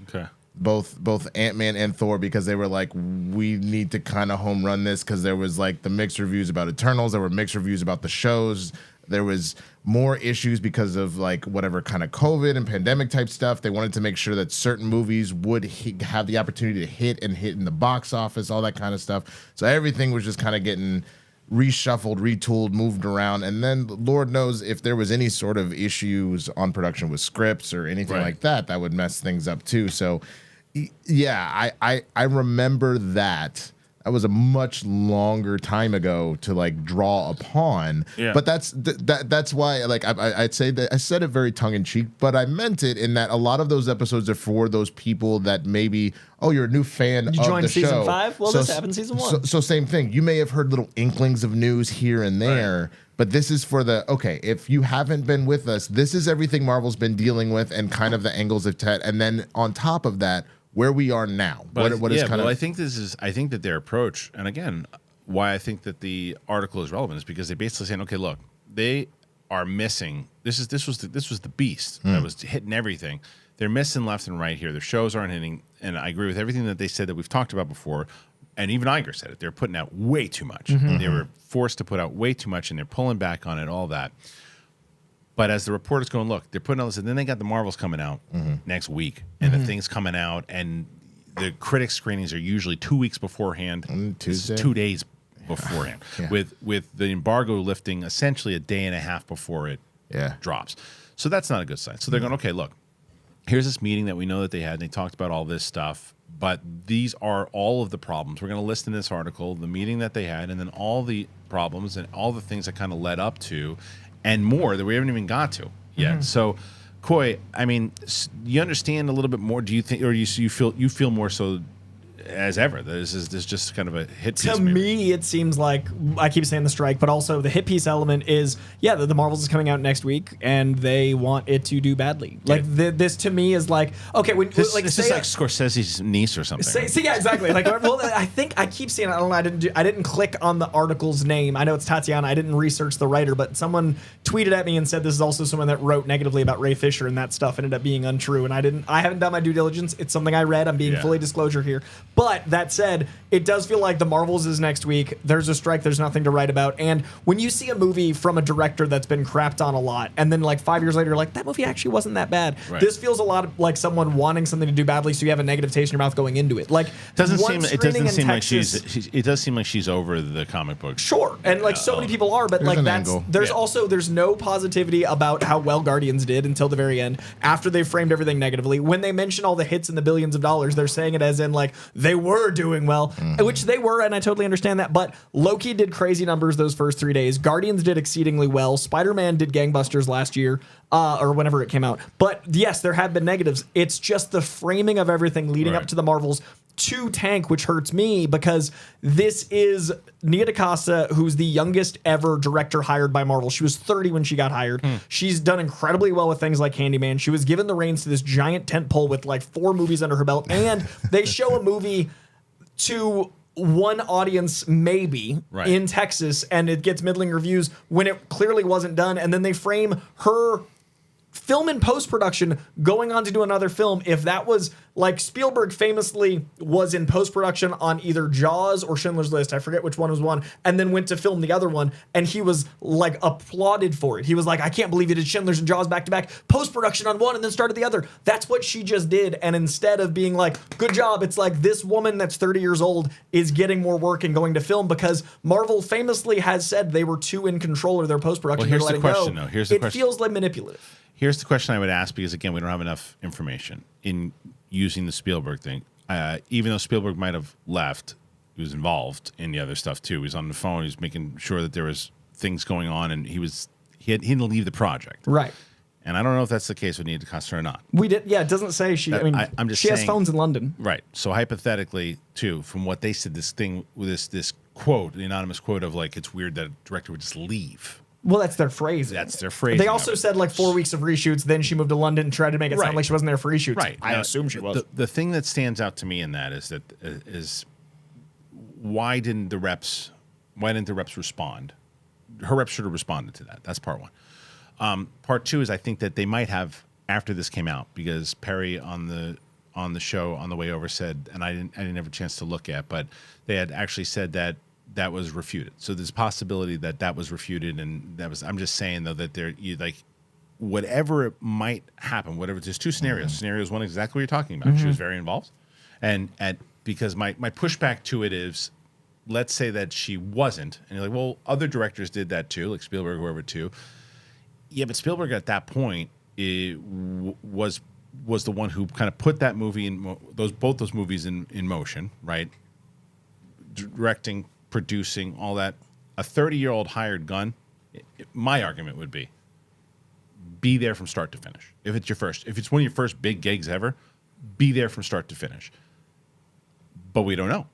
Okay. Both Ant-Man and Thor, because they were like, we need to kind of home run this, because there was like the mixed reviews about Eternals, there were mixed reviews about the shows, there was more issues because of like whatever kind of COVID and pandemic type stuff. They wanted to make sure that certain movies would have the opportunity to hit in the box office, all that kind of stuff. So everything was just kind of getting reshuffled, retooled, moved around, and then Lord knows if there was any sort of issues on production with scripts or anything like that would mess things up too. So yeah, I remember that. That was a much longer time ago to like draw upon. Yeah. But that's why like I'd say that I said it very tongue in cheek, but I meant it in that a lot of those episodes are for those people that maybe, oh, you're a new fan of the show. You joined season 5? Well, this happened season 1. So same thing. You may have heard little inklings of news here and there. Right. But this is for okay, if you haven't been with us, this is everything Marvel's been dealing with and kind of the angles of Ted. And then on top of that, where we are now. But I think that their approach, and again, why I think that the article is relevant is because they're basically saying, okay, look, they are missing. This was the beast that was hitting everything. They're missing left and right here. Their shows aren't hitting, and I agree with everything that they said that we've talked about before. And even Iger said it. They're putting out way too much. They were forced to put out way too much, and they're pulling back on it, all that. But as the reporters going, look, they're putting all this, and then they got the Marvels coming out next week, and the thing's coming out, and the critic screenings are usually 2 weeks beforehand. Tuesday? 2 days beforehand, with the embargo lifting essentially a day and a half before it drops. So that's not a good sign. So they're going, okay, look, here's this meeting that we know that they had, and they talked about all this stuff, but these are all of the problems. We're going to list in this article the meeting that they had, and then all the problems and all the things that kind of led up to, and more that we haven't even got to yet. So, Coy, I mean, you understand a little bit more. Do you think, or you feel more so as ever? This is just kind of a hit piece. To me, it seems like, I keep saying the strike, but also the hit piece element is, the Marvels is coming out next week, and they want it to do badly. Like this to me is like, okay, when this is like Scorsese's niece or something. Yeah, exactly. Like, well, I think I keep saying, I don't know, I didn't click on the article's name. I know it's Tatiana. I didn't research the writer, but someone tweeted at me and said this is also someone that wrote negatively about Ray Fisher, and that stuff ended up being untrue. And I haven't done my due diligence. It's something I read. I'm being fully disclosure here. But that said, it does feel like the Marvels is next week. There's a strike. There's nothing to write about. And when you see a movie from a director that's been crapped on a lot, and then like 5 years later, you're like, that movie actually wasn't that bad. Right. This feels a lot like someone wanting something to do badly, so you have a negative taste in your mouth going into it. Like, it does seem like she's over the comic book. Sure, and like so many people are, but like there's no positivity about how well Guardians did until the very end. After they framed everything negatively, when they mention all the hits and the billions of dollars, they're saying it as in like they were doing well, which they were, and I totally understand that. But Loki did crazy numbers those first 3 days. Guardians did exceedingly well. Spider-Man did gangbusters last year, or whenever it came out. But yes, there have been negatives. It's just the framing of everything leading up to the Marvels to tank, which hurts me because this is Nia DaCosta, who's the youngest ever director hired by Marvel. She was 30 when she got hired. She's done incredibly well with things like Candyman. She was given the reins to this giant tentpole with like 4 movies under her belt, and they show a movie to one audience maybe in Texas, and it gets middling reviews when it clearly wasn't done, and then they frame her film in post-production, going on to do another film, if that was like Spielberg famously was in post-production on either Jaws or Schindler's List, I forget which one was one, and then went to film the other one, and he was like applauded for it. He was like, I can't believe you did Schindler's and Jaws back to back, post-production on one and then started the other. That's what she just did. And instead of being like, good job, it's like this woman that's 30 years old is getting more work and going to film, because Marvel famously has said they were too in control of their post-production. Well, here's the question, though. Here's the question. It feels like manipulative. Here's the question I would ask, because again, we don't have enough information in using the Spielberg thing. Even though Spielberg might have left, he was involved in the other stuff too. He was on the phone. He was making sure that there was things going on, and he didn't leave the project. Right. And I don't know if that's the case with Neil DeCosta or not. We did. Yeah, it doesn't say she. I mean, I'm just she has saying, phones in London. Right. So hypothetically, too, from what they said, this thing with this quote, the anonymous quote of like, it's weird that a director would just leave. Well, that's their phrase. That's their phrase. They also said like 4 weeks of reshoots. Then she moved to London and tried to make it sound like she wasn't there for reshoots. Right. I assume she was. The thing that stands out to me in that is why didn't the reps respond? Her reps should have responded to that. That's part one. Part two is I think that they might have after this came out, because Perry on the show on the way over said, and I didn't have a chance to look at, but they had actually said that was refuted. So there's a possibility that was refuted, and that was. I'm just saying though that whatever it might happen, whatever. There's two scenarios. Scenarios one, exactly what you're talking about. She was very involved, and because my pushback to it is, let's say that she wasn't, and you're like, well, other directors did that too, like Spielberg, whoever too. Yeah, but Spielberg at that point was the one who kind of put that movie in both those movies in motion, right? Directing, producing, all that. A 30-year-old hired gun, my argument would be there from start to finish. If it's one of your first big gigs ever, be there from start to finish. But we don't know.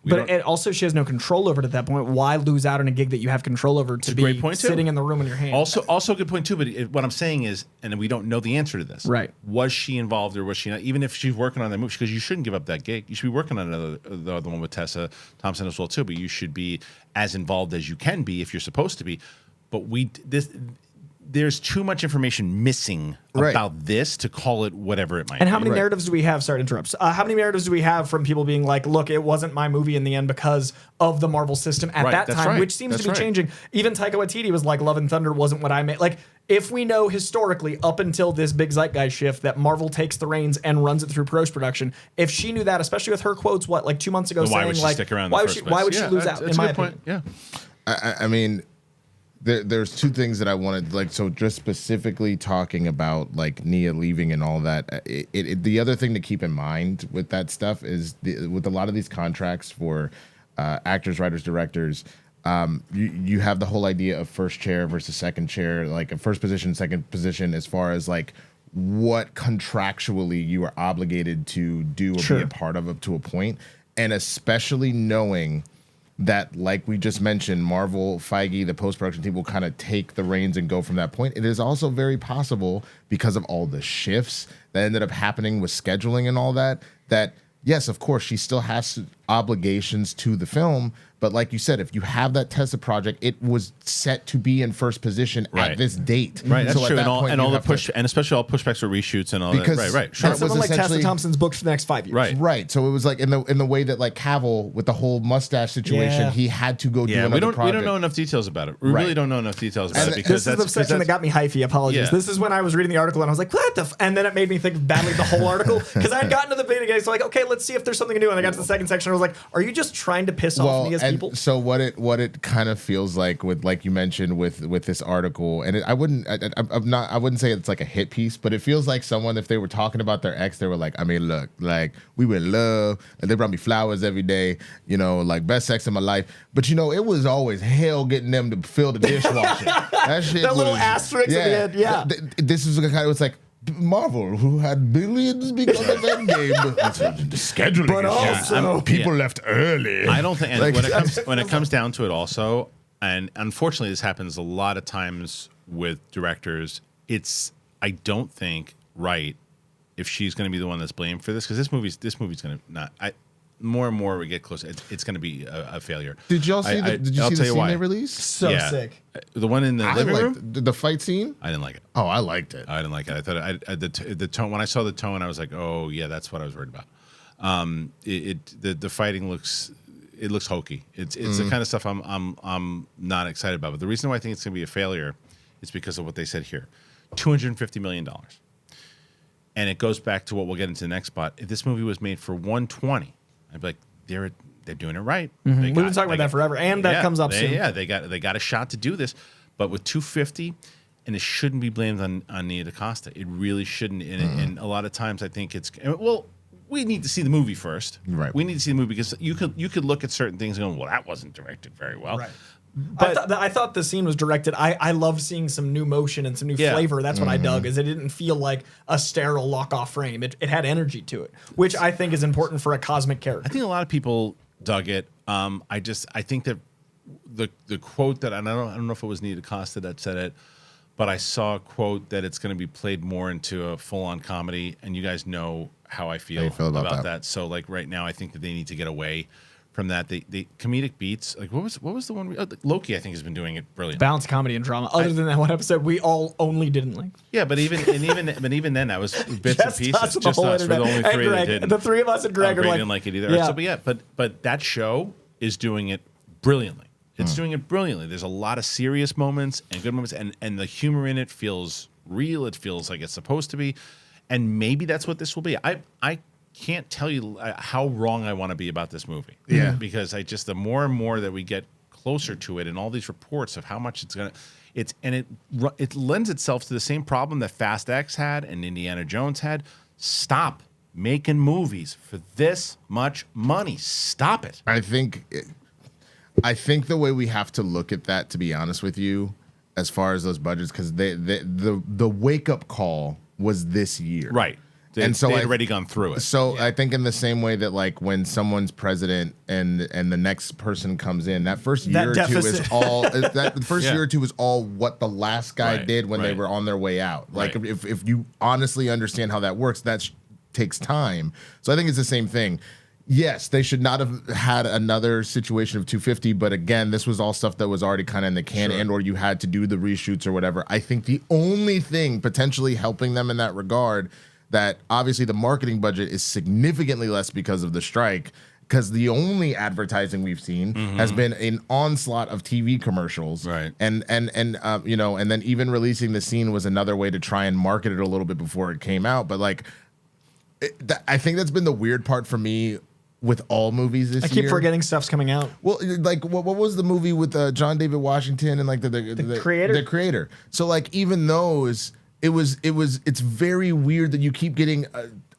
Also, she has no control over it at that point. Why lose out on a gig that you have control over to be sitting in the room in your hand? Also a good point too. But what I'm saying is, and we don't know the answer to this. Right? Was she involved or was she not? Even if she's working on that movie, because you shouldn't give up that gig. You should be working on the other one with Tessa Thompson as well too. But you should be as involved as you can be if you're supposed to be. But there's too much information missing about this to call it whatever it might be. And how many narratives do we have? Sorry to interrupt. How many narratives do we have from people being like, look, it wasn't my movie in the end because of the Marvel system at that time, which seems to be changing. Even Taika Waititi was like, Love and Thunder wasn't what I made. Like, if we know historically up until this big zeitgeist shift that Marvel takes the reins and runs it through post-production, if she knew that, especially with her quotes, 2 months ago, saying would she like, stick around why would she lose out, in my opinion? Yeah. I mean, there's two things that I wanted, like, so just specifically talking about like Nia leaving and all that. The other thing to keep in mind with that stuff is with a lot of these contracts for actors, writers, directors, you have the whole idea of first chair versus second chair, like a first position, second position, as far as like what contractually you are obligated to do or be a part of up to a point, and especially knowing that, like we just mentioned, Marvel, Feige, the post-production team will kind of take the reins and go from that point. It is also very possible, because of all the shifts that ended up happening with scheduling and all that, yes, of course, she still has obligations to the film. But like you said, if you have that Tessa project, it was set to be in first position at this date. Right, that's true. And all the push, and especially all pushbacks for reshoots and all that. Right. Sure. Someone like Tessa Thompson's booked for the next 5 years. Right. So it was like in the way that like Cavill with the whole mustache situation, he had to go do another project. We don't know enough details about it. We really don't know enough details about it, because this is the section that got me hyphy. Apologies. Yeah. This is when I was reading the article and I was like, what the? And then it made me think badly of the whole article, because I had gotten to the beginning, so like, okay, let's see if there's something new. And I got to the second section, and I was like, are you just trying to piss off me as people? So what it kind of feels like with, like you mentioned with this article, and I wouldn't say it's like a hit piece, but it feels like someone, if they were talking about their ex, they were like, I mean, look, like we were in love, and they brought me flowers every day, like best sex in my life, but it was always hell getting them to fill the dishwasher. That shit. That little asterisk at the end. This is kind of, it's like Marvel, who had billions because of Endgame, the scheduling, but also people left early. I don't think, and when it comes down to it, also, and unfortunately, this happens a lot of times with directors. I don't think right if she's going to be the one that's blamed for this, because this movie's going to not. more and more we get closer, it's going to be a failure. Did y'all see? Did you see the scene they released? So sick. The one in the living room. The fight scene. I didn't like it. Oh, I liked it. I didn't like it. I thought the tone. When I saw the tone, I was like, oh yeah, that's what I was worried about. The fighting looks hokey. It's the kind of stuff I'm not excited about. But the reason why I think it's going to be a failure is because of what they said here, $250 million. And it goes back to what we'll get into the next spot. If this movie was made for 120, I'd be like, they're doing it right. We've been talking about that forever, and that comes up soon. Yeah, they got a shot to do this, but with 250, and it shouldn't be blamed on Nia DaCosta. It really shouldn't. And a lot of times, I think it's we need to see the movie first. Right. We need to see the movie because you could look at certain things and go, well, that wasn't directed very well. Right. But I thought the scene was directed. I love seeing some new motion and some new flavor. That's what I dug. Is it didn't feel like a sterile lock-off frame. It had energy to it, which I think is important for a cosmic character. I think a lot of people dug it. I think that the quote that I don't know if it was Nia DaCosta that said it, but I saw a quote that it's going to be played more into a full-on comedy, and you guys know how I feel about that. So like right now, I think that they need to get away from that. The comedic beats, like what was the one Loki, I think, has been doing it brilliant. Balance comedy and drama. Other than that one episode we all only didn't like. Yeah, but even then that was bits and pieces. Just us. We're the only three Greg, that didn't. The three of us and Greg are like, didn't like it either. Yeah. So, but that show is doing it brilliantly. It's doing it brilliantly. There's a lot of serious moments and good moments, and the humor in it feels real. It feels like it's supposed to be, and maybe that's what this will be. I can't tell you how wrong I want to be about this movie. Yeah. Because the more and more that we get closer to it and all these reports of how much it lends itself to the same problem that Fast X had and Indiana Jones had. Stop making movies for this much money. Stop it. I think the way we have to look at that, to be honest with you, as far as those budgets, because the wake up call was this year. Right. And so they'd already gone through it. So I think in the same way that like when someone's president and the next person comes in, that first year or two is all that first year or two is all what the last guy did when they were on their way out. Like if you honestly understand how that works, that takes time. So I think it's the same thing. Yes, they should not have had another situation of 250, but again, this was all stuff that was already kind of in the can, and or you had to do the reshoots or whatever. I think the only thing potentially helping them in that regard, that obviously the marketing budget is significantly less because of the strike, because the only advertising we've seen has been an onslaught of TV commercials, right? And then even releasing the scene was another way to try and market it a little bit before it came out. But like, I think that's been the weird part for me with all movies this year. I keep forgetting stuff's coming out. Well, like what was the movie with John David Washington and like the creator? The creator. So like even those. It's very weird that you keep getting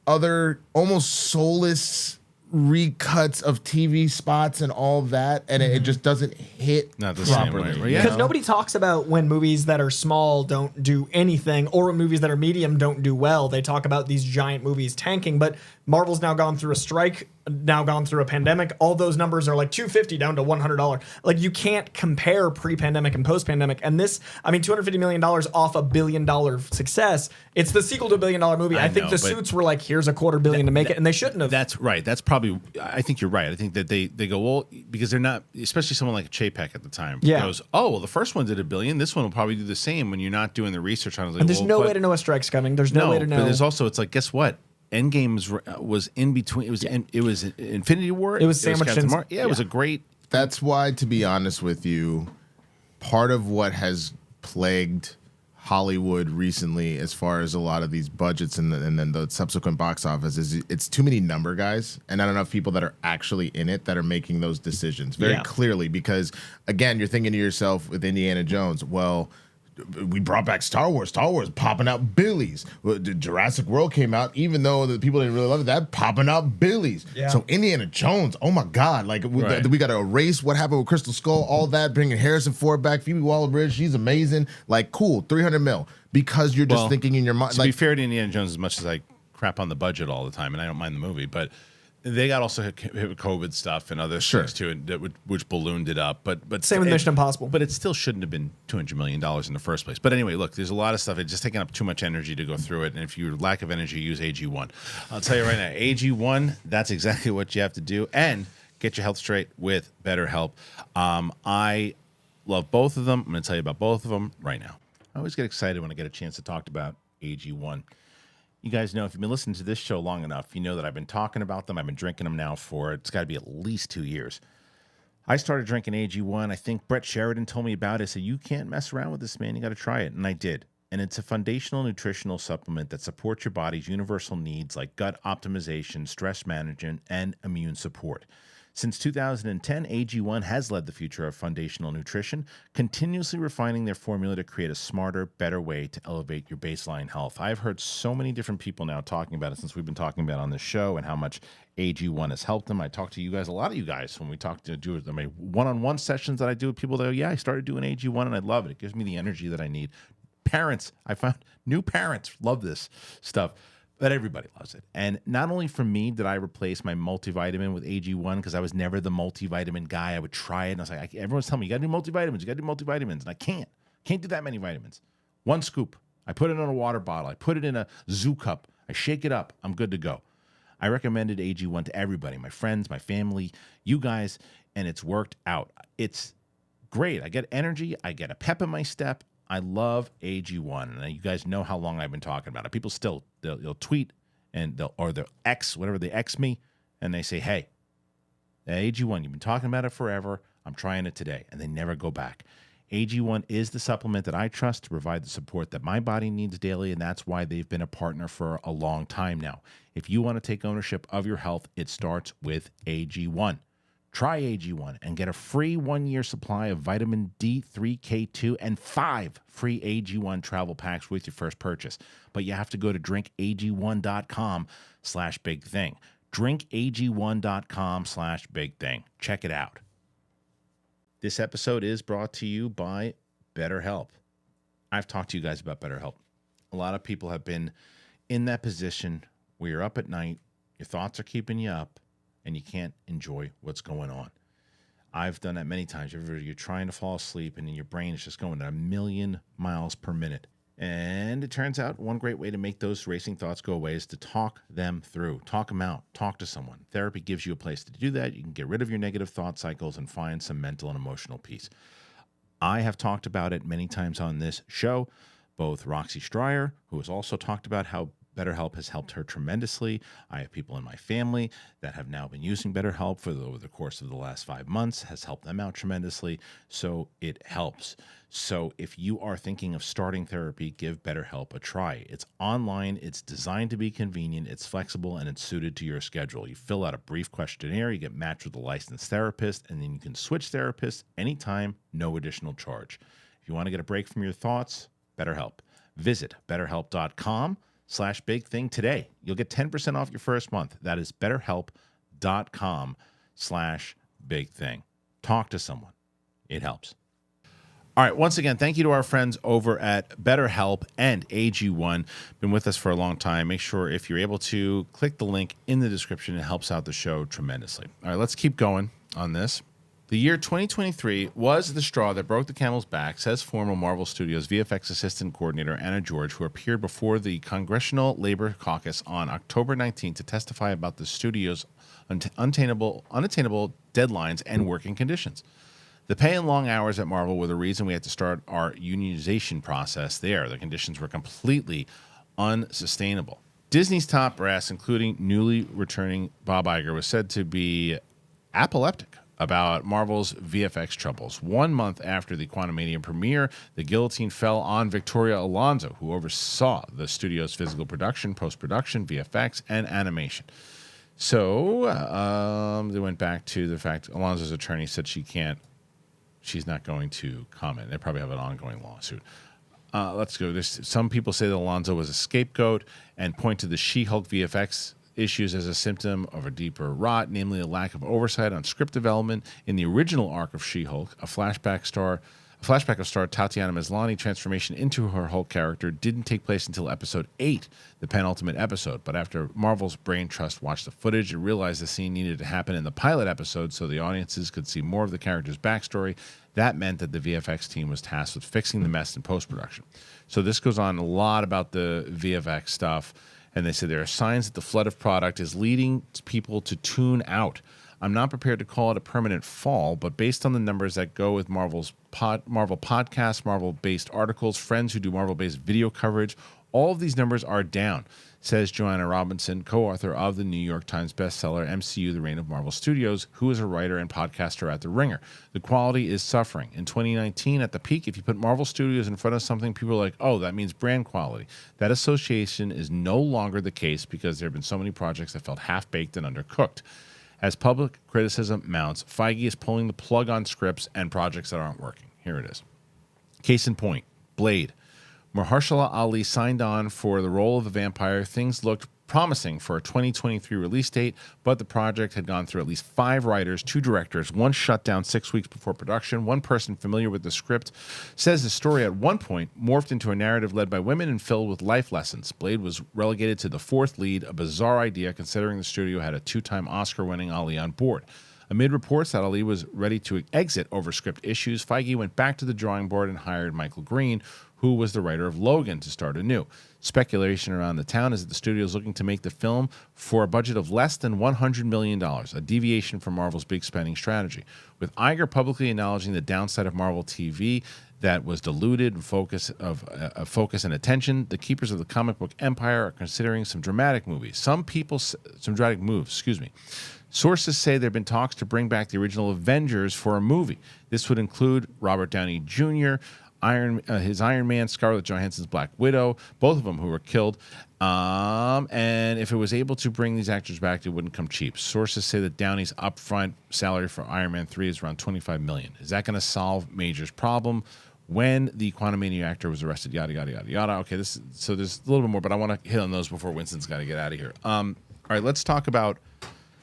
other almost soulless recuts of TV spots and all that, and it just doesn't hit not the properly. Same way. Because nobody talks about when movies that are small don't do anything, or when movies that are medium don't do well. They talk about these giant movies tanking, but Marvel's now gone through a strike, now gone through a pandemic. All those numbers are like $250 down to $100. Like you can't compare pre-pandemic and post-pandemic. And this, I mean, $250 million off $1 billion success. It's the sequel to $1 billion movie. I think the suits were like, here's $250 million to make it, and they shouldn't have. That's right. That's probably. I think you're right. I think that they go, well, because they're not, especially someone like Chapek at the time. Goes, oh well, the first one did $1 billion. This one will probably do the same when you're not doing the research on it. Like, and there's no way to know a strike's coming. There's no way to know. But there's also, it's like, guess what? Endgame was in between. It was Infinity War. It was sandwiched in. It was a great. That's why, to be honest with you, part of what has plagued Hollywood recently, as far as a lot of these budgets and then the subsequent box office, is it's too many number guys and not enough people that are actually in it that are making those decisions very clearly. Because again, you're thinking to yourself with Indiana Jones, well, we brought back Star Wars. Star Wars popping out billies. Jurassic World came out, even though the people didn't really love it, that popping out billies. Yeah. So Indiana Jones, oh my God. Like we got to erase what happened with Crystal Skull, all that, bringing Harrison Ford back, Phoebe Waller-Bridge, she's amazing. Like, cool, 300 mil. Because you're just thinking in your mind. To be fair to Indiana Jones, as much as I crap on the budget all the time, and I don't mind the movie, but They got also hit with COVID stuff and other things too, and which ballooned it up. But Same with Mission Impossible. But it still shouldn't have been $200 million in the first place. But anyway, look, there's a lot of stuff. It's just taking up too much energy to go through it. And if you lack of energy, use AG1. I'll tell you right now, AG1, that's exactly what you have to do. And get your health straight with BetterHelp. I love both of them. I'm going to tell you about both of them right now. I always get excited when I get a chance to talk about AG1. You guys know, if you've been listening to this show long enough, you know that I've been talking about them. I've been drinking them now for, it's got to be at least 2 years. I started drinking AG1. I think Brett Sheridan told me about it. Said, you can't mess around with this, man. You got to try it. And I did. And it's a foundational nutritional supplement that supports your body's universal needs like gut optimization, stress management, and immune support. Since 2010, AG1 has led the future of foundational nutrition, continuously refining their formula to create a smarter, better way to elevate your baseline health. I've heard so many different people now talking about it since we've been talking about it on this show and how much AG1 has helped them. I talk to you guys, a lot of you guys, when we talk to do my one-on-one sessions that I do with people that go, yeah, I started doing AG1 and I love it. It gives me the energy that I need. Parents, I found new parents love this stuff. But everybody loves it. And not only for me did I replace my multivitamin with AG1 because I was never the multivitamin guy. I would try it, and I was like, everyone's telling me, you got to do multivitamins, you got to do multivitamins. And I can't do that many vitamins. One scoop. I put it in a water bottle. I put it in a zoo cup. I shake it up. I'm good to go. I recommended AG1 to everybody, my friends, my family, you guys, and it's worked out. It's great. I get energy. I get a pep in my step. I love AG1, and you guys know how long I've been talking about it. People still they'll tweet and they'll X, whatever they X me, and they say, "Hey, AG1, you've been talking about it forever. I'm trying it today," and they never go back. AG1 is the supplement that I trust to provide the support that my body needs daily, and that's why they've been a partner for a long time now. If you want to take ownership of your health, it starts with AG1. Try AG1 and get a free 1-year supply of vitamin D3K2 and 5 free AG1 travel packs with your first purchase. But you have to go to drinkag1.com/bigthing. Drinkag1.com/bigthing. Check it out. This episode is brought to you by BetterHelp. I've talked to you guys about BetterHelp. A lot of people have been in that position where you're up at night, your thoughts are keeping you up, and you can't enjoy what's going on. I've done that many times. You're trying to fall asleep, and then your brain is just going at 1,000,000 miles per minute. And it turns out one great way to make those racing thoughts go away is to talk them through. Talk them out. Talk to someone. Therapy gives you a place to do that. You can get rid of your negative thought cycles and find some mental and emotional peace. I have talked about it many times on this show. Both Roxy Stryer, who has also talked about how BetterHelp has helped her tremendously. I have people in my family that have now been using BetterHelp over the course of the last 5 months, has helped them out tremendously. So it helps. So if you are thinking of starting therapy, give BetterHelp a try. It's online, it's designed to be convenient, it's flexible, and it's suited to your schedule. You fill out a brief questionnaire, you get matched with a licensed therapist, and then you can switch therapists anytime, no additional charge. If you want to get a break from your thoughts, BetterHelp. Visit BetterHelp.com/bigthing today. You'll get 10% off your first month. That is BetterHelp.com/bigthing. Talk to someone. It helps. All right. Once again, thank you to our friends over at BetterHelp and AG1. Been with us for a long time. Make sure if you're able to click the link in the description. It helps out the show tremendously. All right. Let's keep going on this. The year 2023 was the straw that broke the camel's back, says former Marvel Studios VFX Assistant Coordinator Anna George, who appeared before the Congressional Labor Caucus on October 19th to testify about the studio's unattainable deadlines and working conditions. The pay and long hours at Marvel were the reason we had to start our unionization process there. The conditions were completely unsustainable. Disney's top brass, including newly returning Bob Iger, was said to be apoplectic about Marvel's VFX troubles. 1 month after the Quantumania premiere, the guillotine fell on Victoria Alonso, who oversaw the studio's physical production, post-production, VFX, and animation. So they went back to the fact Alonso's attorney said she's not going to comment. They probably have an ongoing lawsuit. Let's go. Some people say that Alonso was a scapegoat and point to the She-Hulk VFX issues as a symptom of a deeper rot, namely a lack of oversight on script development in the original arc of She-Hulk. A flashback of star Tatiana Maslany transformation into her Hulk character didn't take place until episode 8, the penultimate episode. But after Marvel's Brain Trust watched the footage, it realized the scene needed to happen in the pilot episode so the audiences could see more of the character's backstory. That meant that the VFX team was tasked with fixing the mess in post-production. So this goes on a lot about the VFX stuff, and they said there are signs that the flood of product is leading people to tune out. I'm not prepared to call it a permanent fall, but based on the numbers that go with Marvel podcasts, Marvel-based articles, friends who do Marvel-based video coverage, all of these numbers are down, says Joanna Robinson, co-author of the New York Times bestseller MCU: The Reign of Marvel Studios, who is a writer and podcaster at The Ringer. The quality is suffering. In 2019, at the peak, if you put Marvel Studios in front of something, people are like, oh, that means brand quality. That association is no longer the case because there have been so many projects that felt half-baked and undercooked. As public criticism mounts, Feige is pulling the plug on scripts and projects that aren't working. Here it is. Case in point, Blade. Mahershala Ali signed on for the role of the vampire. Things looked promising for a 2023 release date, but the project had gone through at least 5 writers, 2 directors, 1 shut down 6 weeks before production. One person familiar with the script says the story at one point morphed into a narrative led by women and filled with life lessons. Blade was relegated to the 4th lead, a bizarre idea considering the studio had a 2-time Oscar-winning Ali on board. Amid reports that Ali was ready to exit over script issues, Feige went back to the drawing board and hired Michael Green, who was the writer of Logan, to start anew. Speculation around the town is that the studio is looking to make the film for a budget of less than $100 million, a deviation from Marvel's big spending strategy. With Iger publicly acknowledging the downside of Marvel TV that was diluted in focus and attention, the keepers of the comic book empire are considering some dramatic moves. Sources say there have been talks to bring back the original Avengers for a movie. This would include Robert Downey Jr., his Iron Man, Scarlett Johansson's Black Widow, both of them who were killed. And if it was able to bring these actors back, it wouldn't come cheap. Sources say that Downey's upfront salary for Iron Man 3 is around $25 million. Is that going to solve Major's problem? When the Quantumania actor was arrested, yada, yada, yada, yada. Okay, so there's a little bit more, but I want to hit on those before Winston's got to get out of here. All right, let's talk about,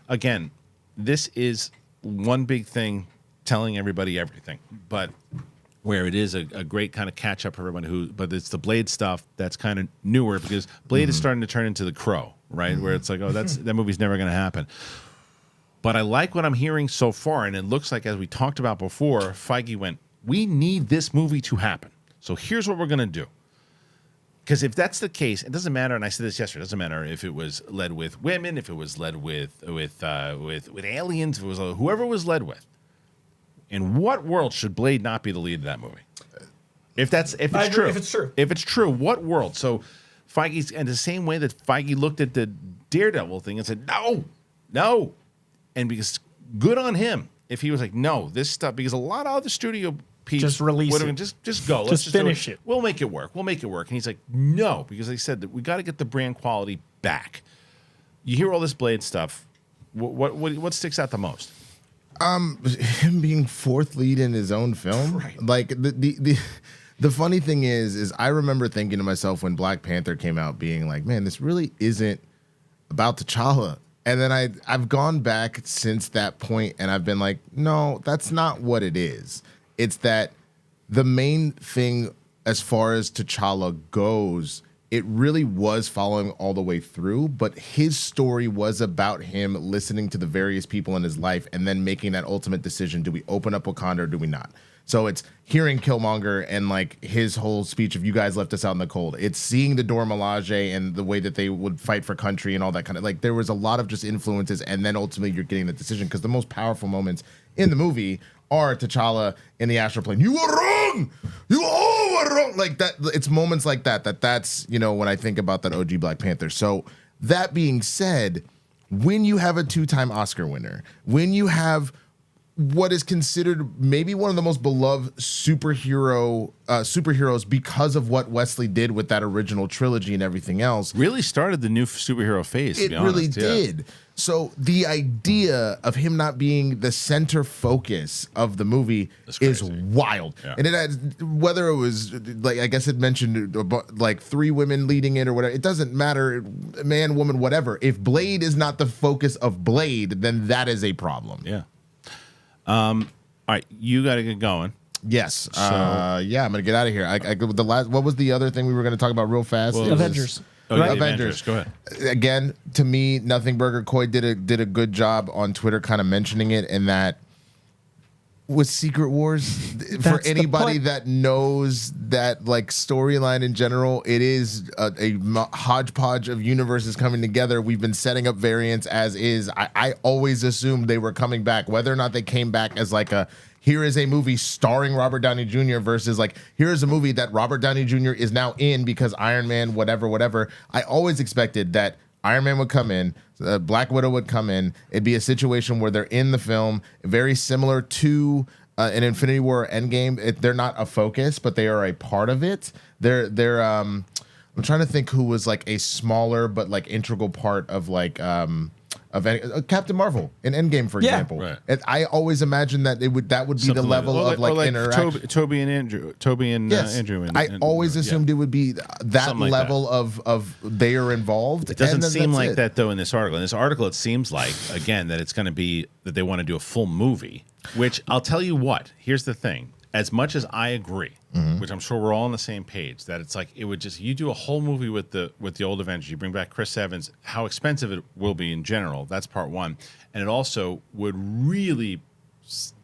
again, this is one big thing telling everybody everything, but where it is a great kind of catch up for everyone but it's the Blade stuff that's kind of newer because Blade is starting to turn into The Crow, right? Where it's like, oh, that movie's never going to happen. But I like what I'm hearing so far, and it looks like, as we talked about before, Feige went, we need this movie to happen. So here's what we're going to do. Because if that's the case, it doesn't matter, and I said this yesterday, it doesn't matter if it was led with women, if it was led with aliens, if it was whoever it was led with. In what world should Blade not be the lead of that movie? If it's true, what world? So Feige's, in the same way that Feige looked at the Daredevil thing and said, no. And because good on him if he was like, no, this stuff, because a lot of other studio people just release it. Just go. Let's just finish it. We'll make it work. And he's like, no, because they said that we got to get the brand quality back. You hear all this Blade stuff. What sticks out the most? Him being 4th lead in his own film. Right. Like the funny thing is I remember thinking to myself when Black Panther came out, being like, man, this really isn't about T'Challa. And then I've gone back since that point and I've been like, no, that's not what it is. It's that the main thing as far as T'Challa goes, it really was following all the way through, but his story was about him listening to the various people in his life and then making that ultimate decision. Do we open up Wakanda or do we not? So it's hearing Killmonger and like his whole speech of you guys left us out in the cold. It's seeing the Dora Milaje and the way that they would fight for country and all that kind of, like, there was a lot of just influences, and then ultimately you're getting the decision, because the most powerful moments in the movie are T'Challa in the astral plane. You were wrong. You all were wrong. Like that. It's moments like that's, you know, when I think about that OG Black Panther. So that being said, when you have a 2-time Oscar winner, when you have what is considered maybe one of the most beloved superheroes because of what Wesley did with that original trilogy and everything else, really started the new superhero phase. It really did. So the idea of him not being the center focus of the movie is wild. Yeah. And it had, whether it was like, I guess it mentioned like 3 women leading it or whatever, it doesn't matter, man, woman, whatever. If Blade is not the focus of Blade, then that is a problem. Yeah. All right, you got to get going. Yes. I'm gonna get out of here. What was the other thing we were gonna talk about real fast? Well, Avengers. Avengers. Go ahead. Again, to me, Nothing Burger Coy did a good job on Twitter, kind of mentioning it, in that with Secret Wars, for anybody that knows that like storyline in general, it is a hodgepodge of universes coming together. We've been setting up variants as is. I always assumed they were coming back, whether or not they came back as like here is a movie starring Robert Downey Jr. versus like, here is a movie that Robert Downey Jr. is now in because Iron Man, whatever. I always expected that Iron Man would come in, Black Widow would come in. It'd be a situation where they're in the film, very similar to an Infinity War Endgame. They're not a focus, but they are a part of it. They're I'm trying to think who was like a smaller but like integral part of like Captain Marvel in Endgame, for example. Right. I always imagined that would be something the level of like interaction. Toby and Andrew. Andrew. I always assumed it would be that something level like of they are involved. It doesn't seem like that though in this article. In this article, it seems like again that it's going to be that they want to do a full movie. Which I'll tell you what. Here's the thing. As much as I agree, which I'm sure we're all on the same page, that it's like it would just you do a whole movie with the old Avengers, you bring back Chris Evans, how expensive it will be in general. That's part one, and it also would really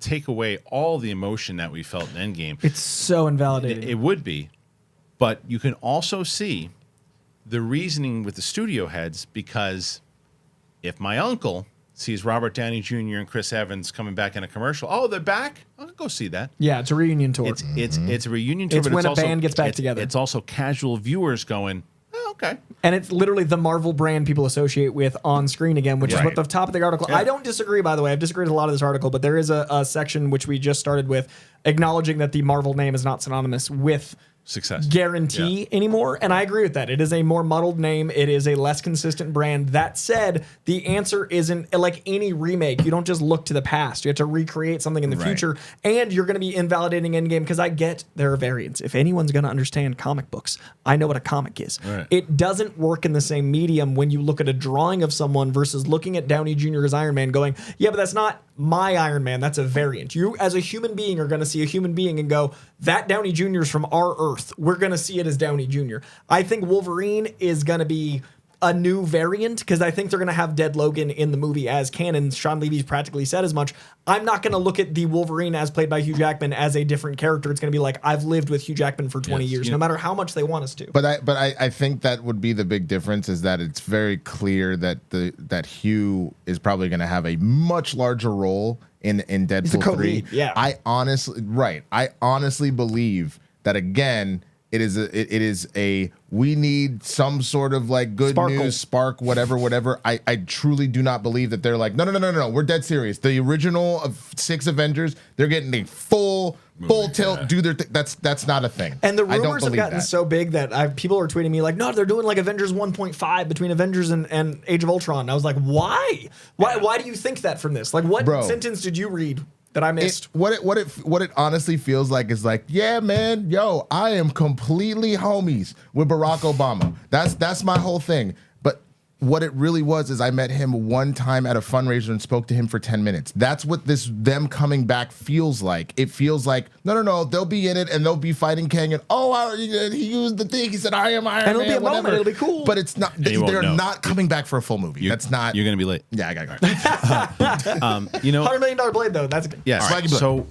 take away all the emotion that we felt in Endgame. It's so invalidating. It would be, but you can also see the reasoning with the studio heads, because if my uncle sees Robert Downey Jr. and Chris Evans coming back in a commercial, oh, they're back? I'll go see that. Yeah, it's a reunion tour. It's a reunion tour. It's but when it's a also, band gets back together. It's also casual viewers going, oh, okay. And it's literally the Marvel brand people associate with on screen again, which is what the top of the article. Yeah. I don't disagree, by the way. I've disagreed with a lot of this article, but there is a section which we just started with acknowledging that the Marvel name is not synonymous with success guarantee anymore, and I agree with that. It is a more muddled name. It is a less consistent brand. That said, the answer isn't like any remake. You don't just look to the past. You have to recreate something in the future, and you're going to be invalidating Endgame, because I get there are variants. If anyone's going to understand comic books, I know what a comic is. Right. It doesn't work in the same medium when you look at a drawing of someone versus looking at Downey Jr. as Iron Man going, yeah, but that's not my Iron Man. That's a variant. You as a human being are going to see a human being and go, that Downey Jr. is from our Earth. We're going to see it as Downey Jr. I think Wolverine is going to be a new variant, because I think they're going to have Dead Logan in the movie as canon. Sean Levy's practically said as much. I'm not going to look at the Wolverine as played by Hugh Jackman as a different character. It's going to be like, I've lived with Hugh Jackman for 20 years, no matter how much they want us to. But I think that would be the big difference, is that it's very clear that that Hugh is probably going to have a much larger role in Deadpool 3. Yeah. I honestly believe that, again, it is a we need some sort of like good news spark, whatever. I truly do not believe that they're like, no, we're dead serious. The original of 6 Avengers, they're getting a full tilt, do their thing. That's not a thing. And the rumors have gotten so big that people are tweeting me like, no, they're doing like Avengers 1.5 between Avengers and Age of Ultron. And I was like, why? Why do you think that from this? Like, what sentence did you read that I missed? What it honestly feels like is like, yeah, man, I am completely homies with Barack Obama. That's my whole thing. But what it really was is I met him one time at a fundraiser and spoke to him for 10 minutes. That's what them coming back feels like. It feels like, no, they'll be in it and they'll be fighting Kang, and he used the thing. He said, I am Iron Man. And it'll be a moment. It'll be cool. But it's not. They're not coming back for a full movie. That's not. You're going to be late. Yeah, I got to go. $100 million blade, though. That's good. Yeah. Right. So,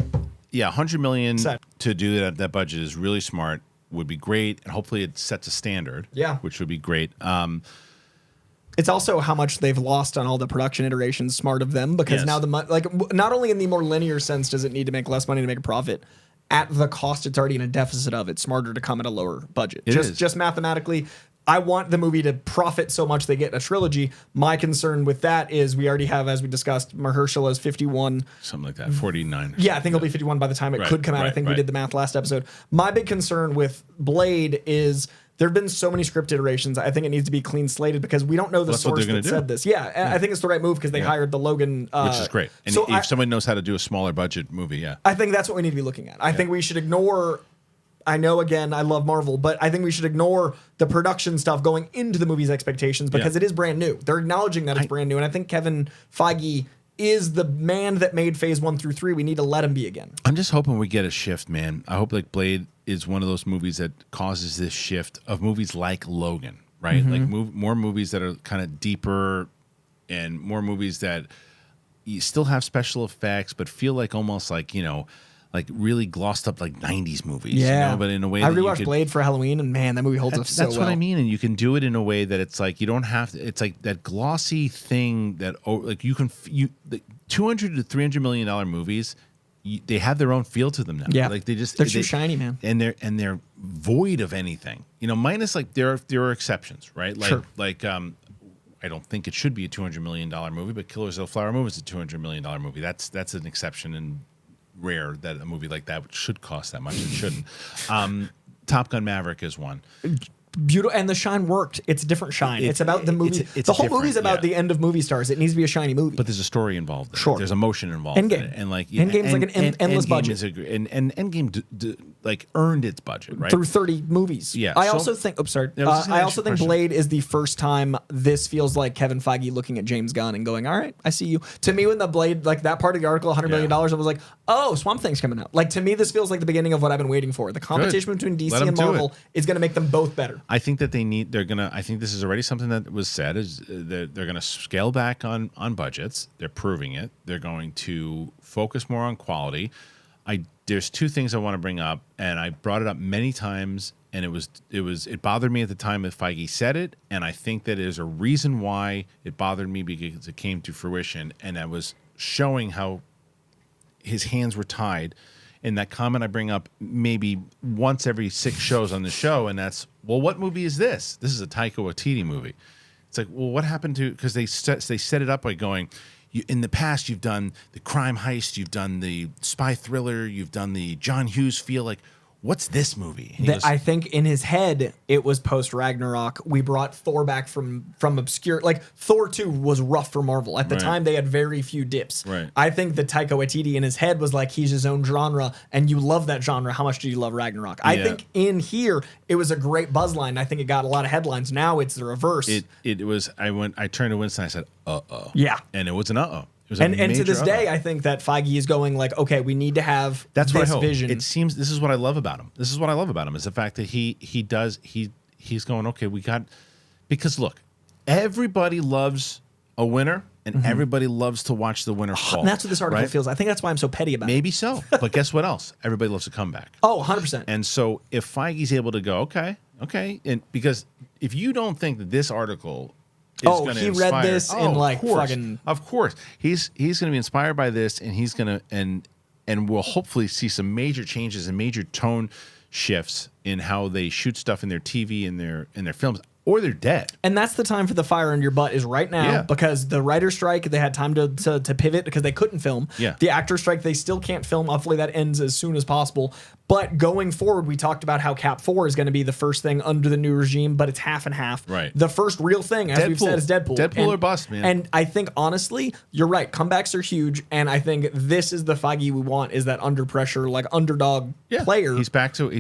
$100 million to do that budget is really smart. Would be great, and hopefully it sets a standard. Yeah. Which would be great. It's also how much they've lost on all the production iterations. Smart of them, because now not only in the more linear sense does it need to make less money to make a profit, at the cost it's already in a deficit of, it's smarter to come at a lower budget. Just mathematically, I want the movie to profit so much they get a trilogy. My concern with that is we already have, as we discussed, Mahershala is 51. Something like that, 49. Yeah, I think it'll be 51 by the time it could come out. I think we did the math last episode. My big concern with Blade is there have been so many script iterations. I think it needs to be clean slated, because we don't know the source that said this. Yeah, I think it's the right move, because they hired the Logan. Which is great. And if someone knows how to do a smaller budget movie, I think that's what we need to be looking at. I think we should ignore... I know, again, I love Marvel, but I think we should ignore the production stuff going into the movie's expectations, because it is brand new. They're acknowledging that it's brand new, and I think Kevin Feige is the man that made Phase 1 through 3. We need to let him be again. I'm just hoping we get a shift, man. I hope like Blade is one of those movies that causes this shift of movies like Logan, right? Like more movies that are kind of deeper and more movies that you still have special effects, but feel like almost like, like really glossed up like 90s movies. Yeah. But in a way I that rewatched Blade for Halloween, and man, that movie holds up so well. That's what I mean. And you can do it in a way that it's like you don't have to, it's like that glossy thing that, like you can, the $200 to $300 million movies, they have their own feel to them now. Yeah. Like they're too shiny, man. And they're void of anything, minus like there are exceptions, right? Like, sure. I don't think it should be a $200 million movie, but Killers of the Flower Moon is a $200 million movie. That's an exception and rare that a movie like that should cost that much. It shouldn't. Top Gun Maverick is one. Beautiful, and the shine worked. It's a different shine. It's about the movie. It's the whole movie's about the end of movie stars. It needs to be a shiny movie. But there's a story involved. Sure. There's emotion involved. Endgame. And like Endgame's like an endless budget. And Endgame like earned its budget, right? Through 30 movies. Yeah. I also think. Sorry. I also think question. Blade is the first time this feels like Kevin Feige looking at James Gunn and going, "All right, I see you." To me, when the Blade, like that part of the article, $100 million, I was like, "Oh, Swamp Thing's coming out." Like to me, this feels like the beginning of what I've been waiting for. The competition between DC and Marvel is going to make them both better. I think that I think this is already something that was said, is that they're going to scale back on budgets. They're proving it. They're going to focus more on quality. There's two things I want to bring up, and I brought it up many times, and it bothered me at the time that Feige said it, and I think that there's a reason why it bothered me, because it came to fruition, and I was showing how his hands were tied. In that comment I bring up maybe once every 6 shows on the show, and that's, well, what movie is this? This is a Taika Waititi movie. It's like, well, what happened to, because they set it up by going, in the past you've done the crime heist, you've done the spy thriller, you've done the John Hughes feel, like, what's this movie? I think in his head it was post Ragnarok. We brought Thor back from obscure, like Thor 2 was rough for Marvel. At the time they had very few dips. Right. I think that Taika Waititi in his head was like, he's his own genre, and you love that genre. How much do you love Ragnarok? I think in here it was a great buzzline. I think it got a lot of headlines. Now it's the reverse. It was, I turned to Winston, I said, uh-oh. Yeah. And it was an uh-oh. And to this day, I think that Feige is going like, okay, we need to have that's this what I hope. vision. It seems, this is what I love about him. This is what I love about him, is the fact that he's going, okay, we got, because look, everybody loves a winner, and everybody loves to watch the winner fall. And that's what this article feels. I think that's why I'm so petty about it. Maybe so. But guess what else? Everybody loves a comeback. Oh, 100%. And so if Feige's able to go, okay, and because if you don't think that this article is he inspire, read this in like fucking. Of course, he's going to be inspired by this, and he's going to and we'll hopefully see some major changes and major tone shifts in how they shoot stuff in their TV and their films, or they're dead. And that's the time for the fire in your butt is right now, because the writer's strike, they had time to pivot because they couldn't film. Yeah. The actor's strike, they still can't film. Hopefully that ends as soon as possible. But going forward, we talked about how Cap 4 is going to be the first thing under the new regime, but it's half and half. Right. The first real thing, as we've said, is Deadpool. Deadpool or bust, man. And I think, honestly, you're right. Comebacks are huge, and I think this is the Feige we want, is that under pressure, like underdog player. He's back to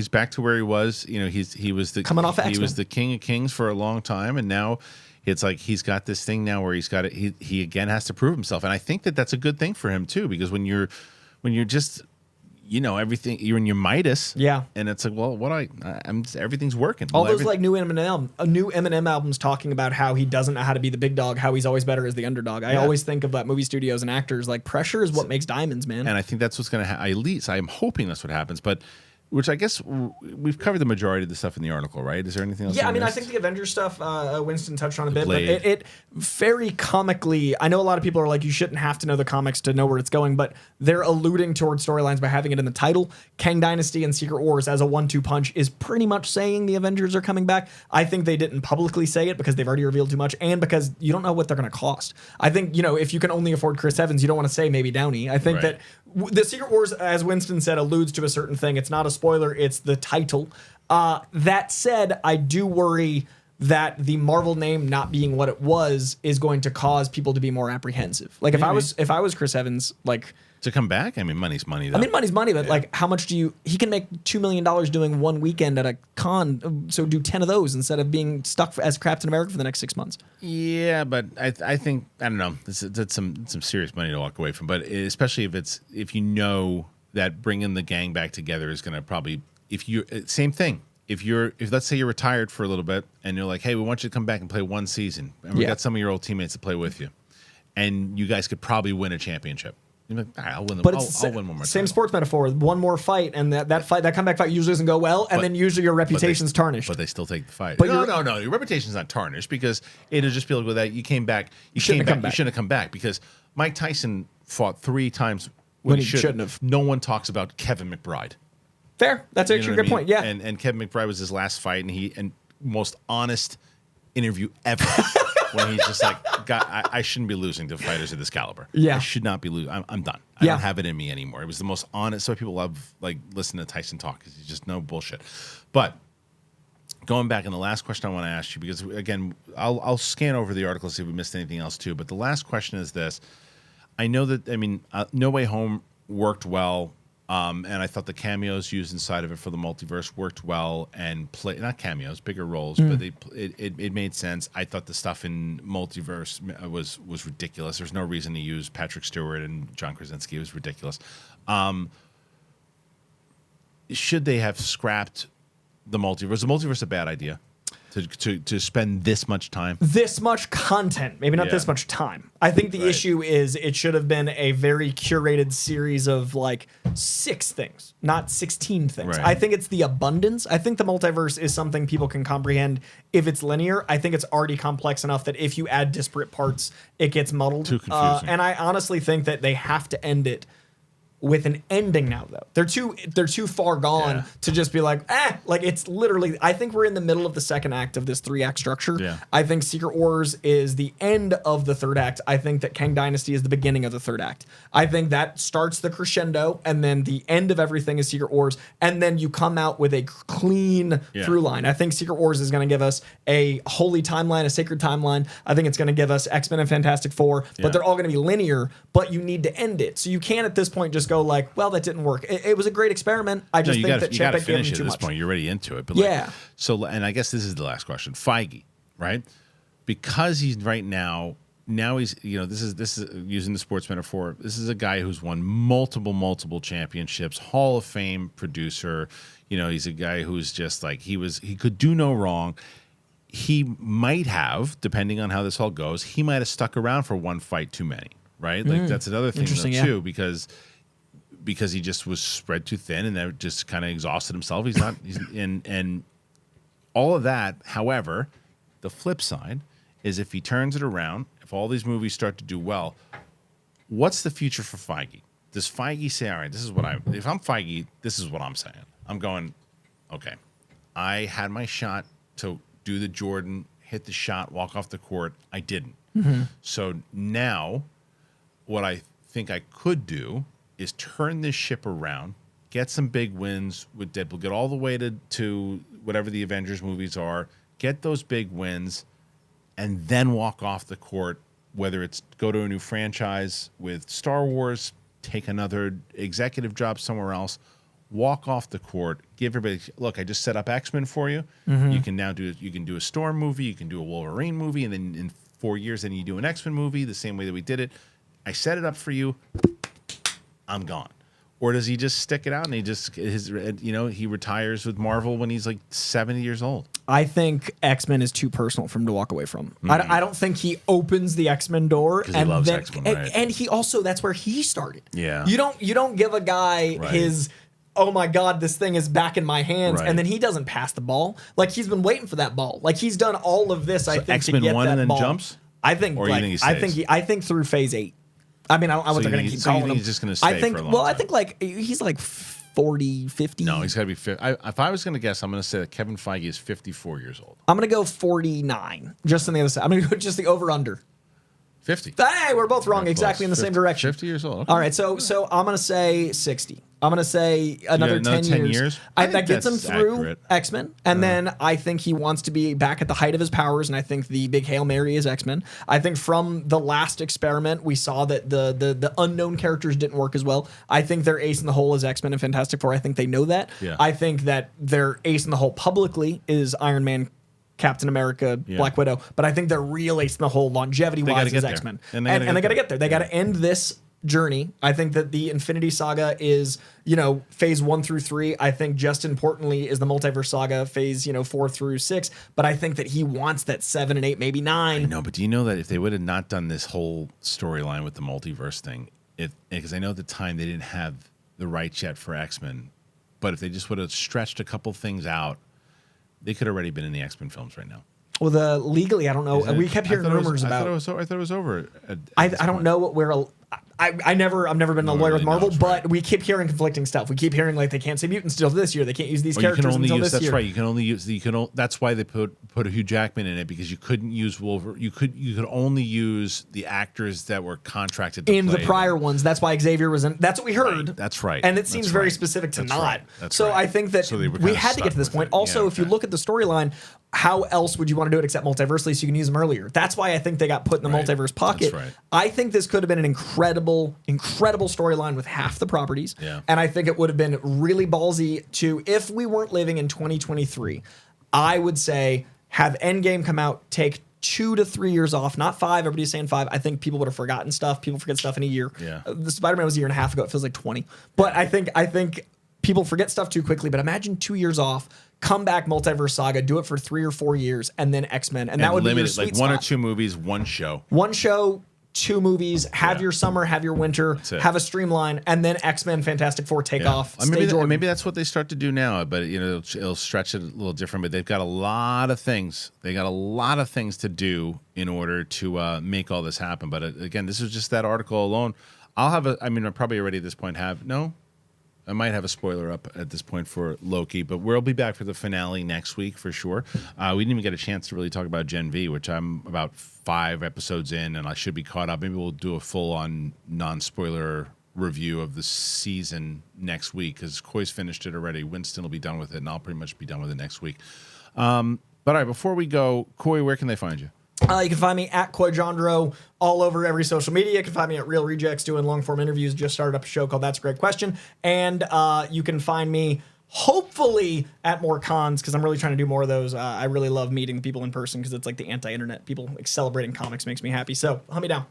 where he was. He was the coming off X-Men. He was the king of kings for a long time, and now it's like he's got this thing now where he's got it. He again has to prove himself, and I think that that's a good thing for him too, because when you're just everything, you're in your Midas, and it's like, well, everything's working. All those like new Eminem albums talking about how he doesn't know how to be the big dog, how he's always better as the underdog. I always think of that movie studios and actors, like pressure is what makes diamonds, man. And I think that's what's going to happen. At least I'm hoping that's what happens, but. Which I guess we've covered the majority of the stuff in the article, right? Is there anything else? Yeah, I mean, I think the Avengers stuff, Winston touched on a bit, but it very comically, I know a lot of people are like, you shouldn't have to know the comics to know where it's going, but they're alluding towards storylines by having it in the title. Kang Dynasty and Secret Wars as a 1-2 punch is pretty much saying the Avengers are coming back. I think they didn't publicly say it because they've already revealed too much, and because you don't know what they're going to cost. I think, if you can only afford Chris Evans, you don't want to say maybe Downey. I think that the Secret Wars, as Winston said, alludes to a certain thing. It's not a spoiler, it's the title. That said, I do worry that the Marvel name not being what it was is going to cause people to be more apprehensive. Like if I was Chris Evans, like to come back, I mean, money's money. Though. I mean, money's money, but like, how much do you? He can make $2 million doing one weekend at a con, so do 10 of those instead of being stuck as Captain America for the next 6 months. Yeah, but I think I don't know. That's some serious money to walk away from. But especially if you know that bringing the gang back together is going to probably same thing. If let's say you're retired for a little bit and you're like, hey, we want you to come back and play one season, and we got some of your old teammates to play with you, and you guys could probably win a championship. You're like, all right, I'll win. I'll win one more. Same title. sports metaphor. One more fight, and that comeback fight usually doesn't go well, and then usually your reputation's tarnished. But they still take the fight. But no, your reputation's not tarnished because it'll just be like with that. You came back. You shouldn't have come back because Mike Tyson fought 3 times when he shouldn't have. No one talks about Kevin McBride. Fair. That's actually a good point. Yeah. And Kevin McBride was his last fight, and most honest interview ever. When he's just like, God, I shouldn't be losing to fighters of this caliber. Yeah. I should not be losing. I'm done. I don't have it in me anymore. It was the most honest. So people love listening to Tyson talk because he's just no bullshit. But going back, and the last question I want to ask you, because again, I'll scan over the article, see if we missed anything else too. But the last question is this. I know that, No Way Home worked well. And I thought the cameos used inside of it for the multiverse worked well and not cameos, bigger roles, but it made sense. I thought the stuff in multiverse was ridiculous. There's no reason to use Patrick Stewart and John Krasinski. It was ridiculous. Should they have scrapped the multiverse? Is the multiverse a bad idea? To spend this much time, this much content, maybe not this much time. I think the issue is it should have been a very curated series of like 6 things, not 16 things. Right. I think it's the abundance. I think the multiverse is something people can comprehend if it's linear. I think it's already complex enough that if you add disparate parts, it gets muddled. Too confusing. And I honestly think that they have to end it with an ending now, though. They're too far gone to just be like, like it's literally, I think we're in the middle of the second act of this 3-act structure. Yeah. I think Secret Wars is the end of the 3rd act. I think that Kang Dynasty is the beginning of the 3rd act. I think that starts the crescendo, and then the end of everything is Secret Wars, and then you come out with a clean through line. I think Secret Wars is going to give us a holy timeline, a sacred timeline. I think it's going to give us X-Men and Fantastic Four, but they're all going to be linear, but you need to end it. So you can't at this point just go like, well, that didn't work. It was a great experiment. I just think that Chip had given too much. At this point, you're already into it. But and I guess this is the last question. Feige, right? Because he's right now he's this is using the sports metaphor. This is a guy who's won multiple championships, Hall of Fame producer. He's a guy who's just like he could do no wrong. He might have, depending on how this all goes, he might have stuck around for one fight too many. Right? Like that's another thing though, too, because he just was spread too thin and that just kind of exhausted himself. And all of that. However, the flip side is if he turns it around, if all these movies start to do well, what's the future for Feige? Does Feige say, all right, if I'm Feige, this is what I'm saying. I'm going, okay, I had my shot to do the Jordan, hit the shot, walk off the court. I didn't. Mm-hmm. So now what I think I could do is turn this ship around, get some big wins with Deadpool, get all the way to whatever the Avengers movies are, get those big wins, and then walk off the court, whether it's go to a new franchise with Star Wars, take another executive job somewhere else, walk off the court, give everybody, look, I just set up X-Men for you. Mm-hmm. You can now do a Storm movie, you can do a Wolverine movie, and then in 4 years, then you do an X-Men movie the same way that we did it. I set it up for you. I'm gone. Or does he just stick it out and he retires with Marvel when he's like 70 years old? I think X-Men is too personal for him to walk away from. Mm-hmm. I don't think he opens the X-Men door. Because he loves X-Men, right? And he also, that's where he started. Yeah. You don't give a guy his, oh my God, this thing is back in my hands, and then he doesn't pass the ball. Like he's been waiting for that ball. Like he's done all of this, I think, X-Men to get 1 that and then ball. Jumps? I think, or you think he stays? I think through phase 8. I mean, I wasn't going to keep calling him. He's just going to stay for a long time. I think like he's like 40, 50. No, he's got to be 50. If I was going to guess, I'm going to say that Kevin Feige is 54 years old. I'm going to go 49, just on the other side. I'm going to go just the over-under. 50. Hey, we're both wrong Very exactly close. in the same 50 direction. 50 years old. Okay. All right, so I'm going to say 60. I'm going to say another, another 10 years. 10 years? I That think gets him that's through accurate. X-Men. And then I think he wants to be back at the height of his powers, and I think the big Hail Mary is X-Men. I think from the last experiment, we saw that the unknown characters didn't work as well. I think their ace in the hole is X-Men and Fantastic Four. I think they know that. Yeah. I think that their ace in the hole publicly is Iron Man, Captain America, Black Widow, but I think their real ace in the hole longevity-wise gotta is get there. X-Men. And And they they got to gotta get there. They got to end this journey. I think that the Infinity Saga is, phase 1 through 3. I think just importantly is the Multiverse Saga, phase, 4 through 6. But I think that he wants that 7 and 8, maybe 9. No, but do you know that if they would have not done this whole storyline with the multiverse thing, because I know at the time they didn't have the rights yet for X-Men, but if they just would have stretched a couple things out, they could have already been in the X-Men films right now. Well, legally, I don't know. We kept hearing rumors about. I thought it was over. I don't know what we're. I've never been a lawyer with really Marvel, knows, but right. we keep hearing conflicting stuff. We keep hearing like they can't say mutants still this year. They can't use these Well, you can characters only until use. this That's year. right. You can only use. That's why they put a Hugh Jackman in it, because you couldn't use Wolverine. You could only use the actors that were contracted to In play the prior them. ones. That's why Xavier was in. That's what we heard. Right, that's right. And it seems That's very right. specific to That's not. right. That's so right. I think that So they were we kinda had to get to this stuck point. with it. Also, Yeah, if you okay. look at the storyline, how else would you want to do it except multiversely so you can use them earlier? That's why I think they got put in the Right. multiverse pocket. That's right. I think this could have been an incredible storyline with half the properties. Yeah. And I think it would have been really ballsy to, if we weren't living in 2023, I would say have Endgame come out, take 2 to 3 years off, not 5. Everybody's saying 5. I think people would have forgotten stuff. People forget stuff in a year. Yeah. The Spider-Man was a year and a half ago. It feels like 20. But I think people forget stuff too quickly. But imagine 2 years off, come back Multiverse Saga, do it for 3 or 4 years, and then X-Men. And that would be your limited, sweet like one or spot. two movies, one show. One show, 2 movies, have Yeah. your summer, have your winter, it. have a streamline, and then X-Men, Fantastic Four take off. Maybe that's what they start to do now, but it'll stretch it a little different. But they've got a lot of things. They got a lot of things to do in order to make all this happen. But again, this is just that article alone. I probably already at this point I might have a spoiler up at this point for Loki, but we'll be back for the finale next week for sure. We didn't even get a chance to really talk about Gen V, which I'm about 5 episodes in, and I should be caught up. Maybe we'll do a full-on non-spoiler review of the season next week, because Coy's finished it already. Winston will be done with it, and I'll pretty much be done with it next week. But all right, before we go, Coy, where can they find you? You can find me at Coy Jandreau all over every social media. You can find me at Real Rejects doing long-form interviews. Just started up a show called That's a Great Question. And you can find me hopefully at more cons, because I'm really trying to do more of those. I really love meeting people in person, because it's like the anti-internet. People like celebrating comics makes me happy. So hunt me down.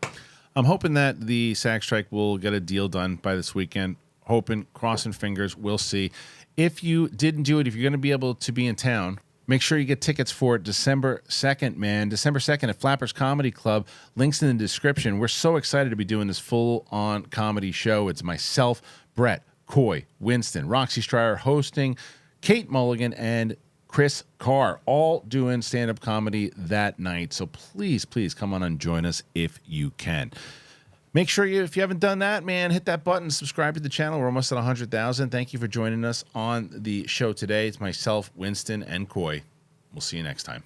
I'm hoping that the SAG strike will get a deal done by this weekend. Hoping, crossing fingers, we'll see. If you didn't do it, if you're going to be able to be in town, make sure you get tickets for December 2nd, man. December 2nd at Flappers Comedy Club. Links in the description. We're so excited to be doing this full-on comedy show. It's myself, Brett, Coy, Winston, Roxy Stryer hosting, Kate Mulligan, and Chris Carr, all doing stand-up comedy that night. So please, please come on and join us if you can. Make sure if you haven't done that, man, hit that button, subscribe to the channel. We're almost at 100,000. Thank you for joining us on the show today. It's myself, Winston, and Coy. We'll see you next time.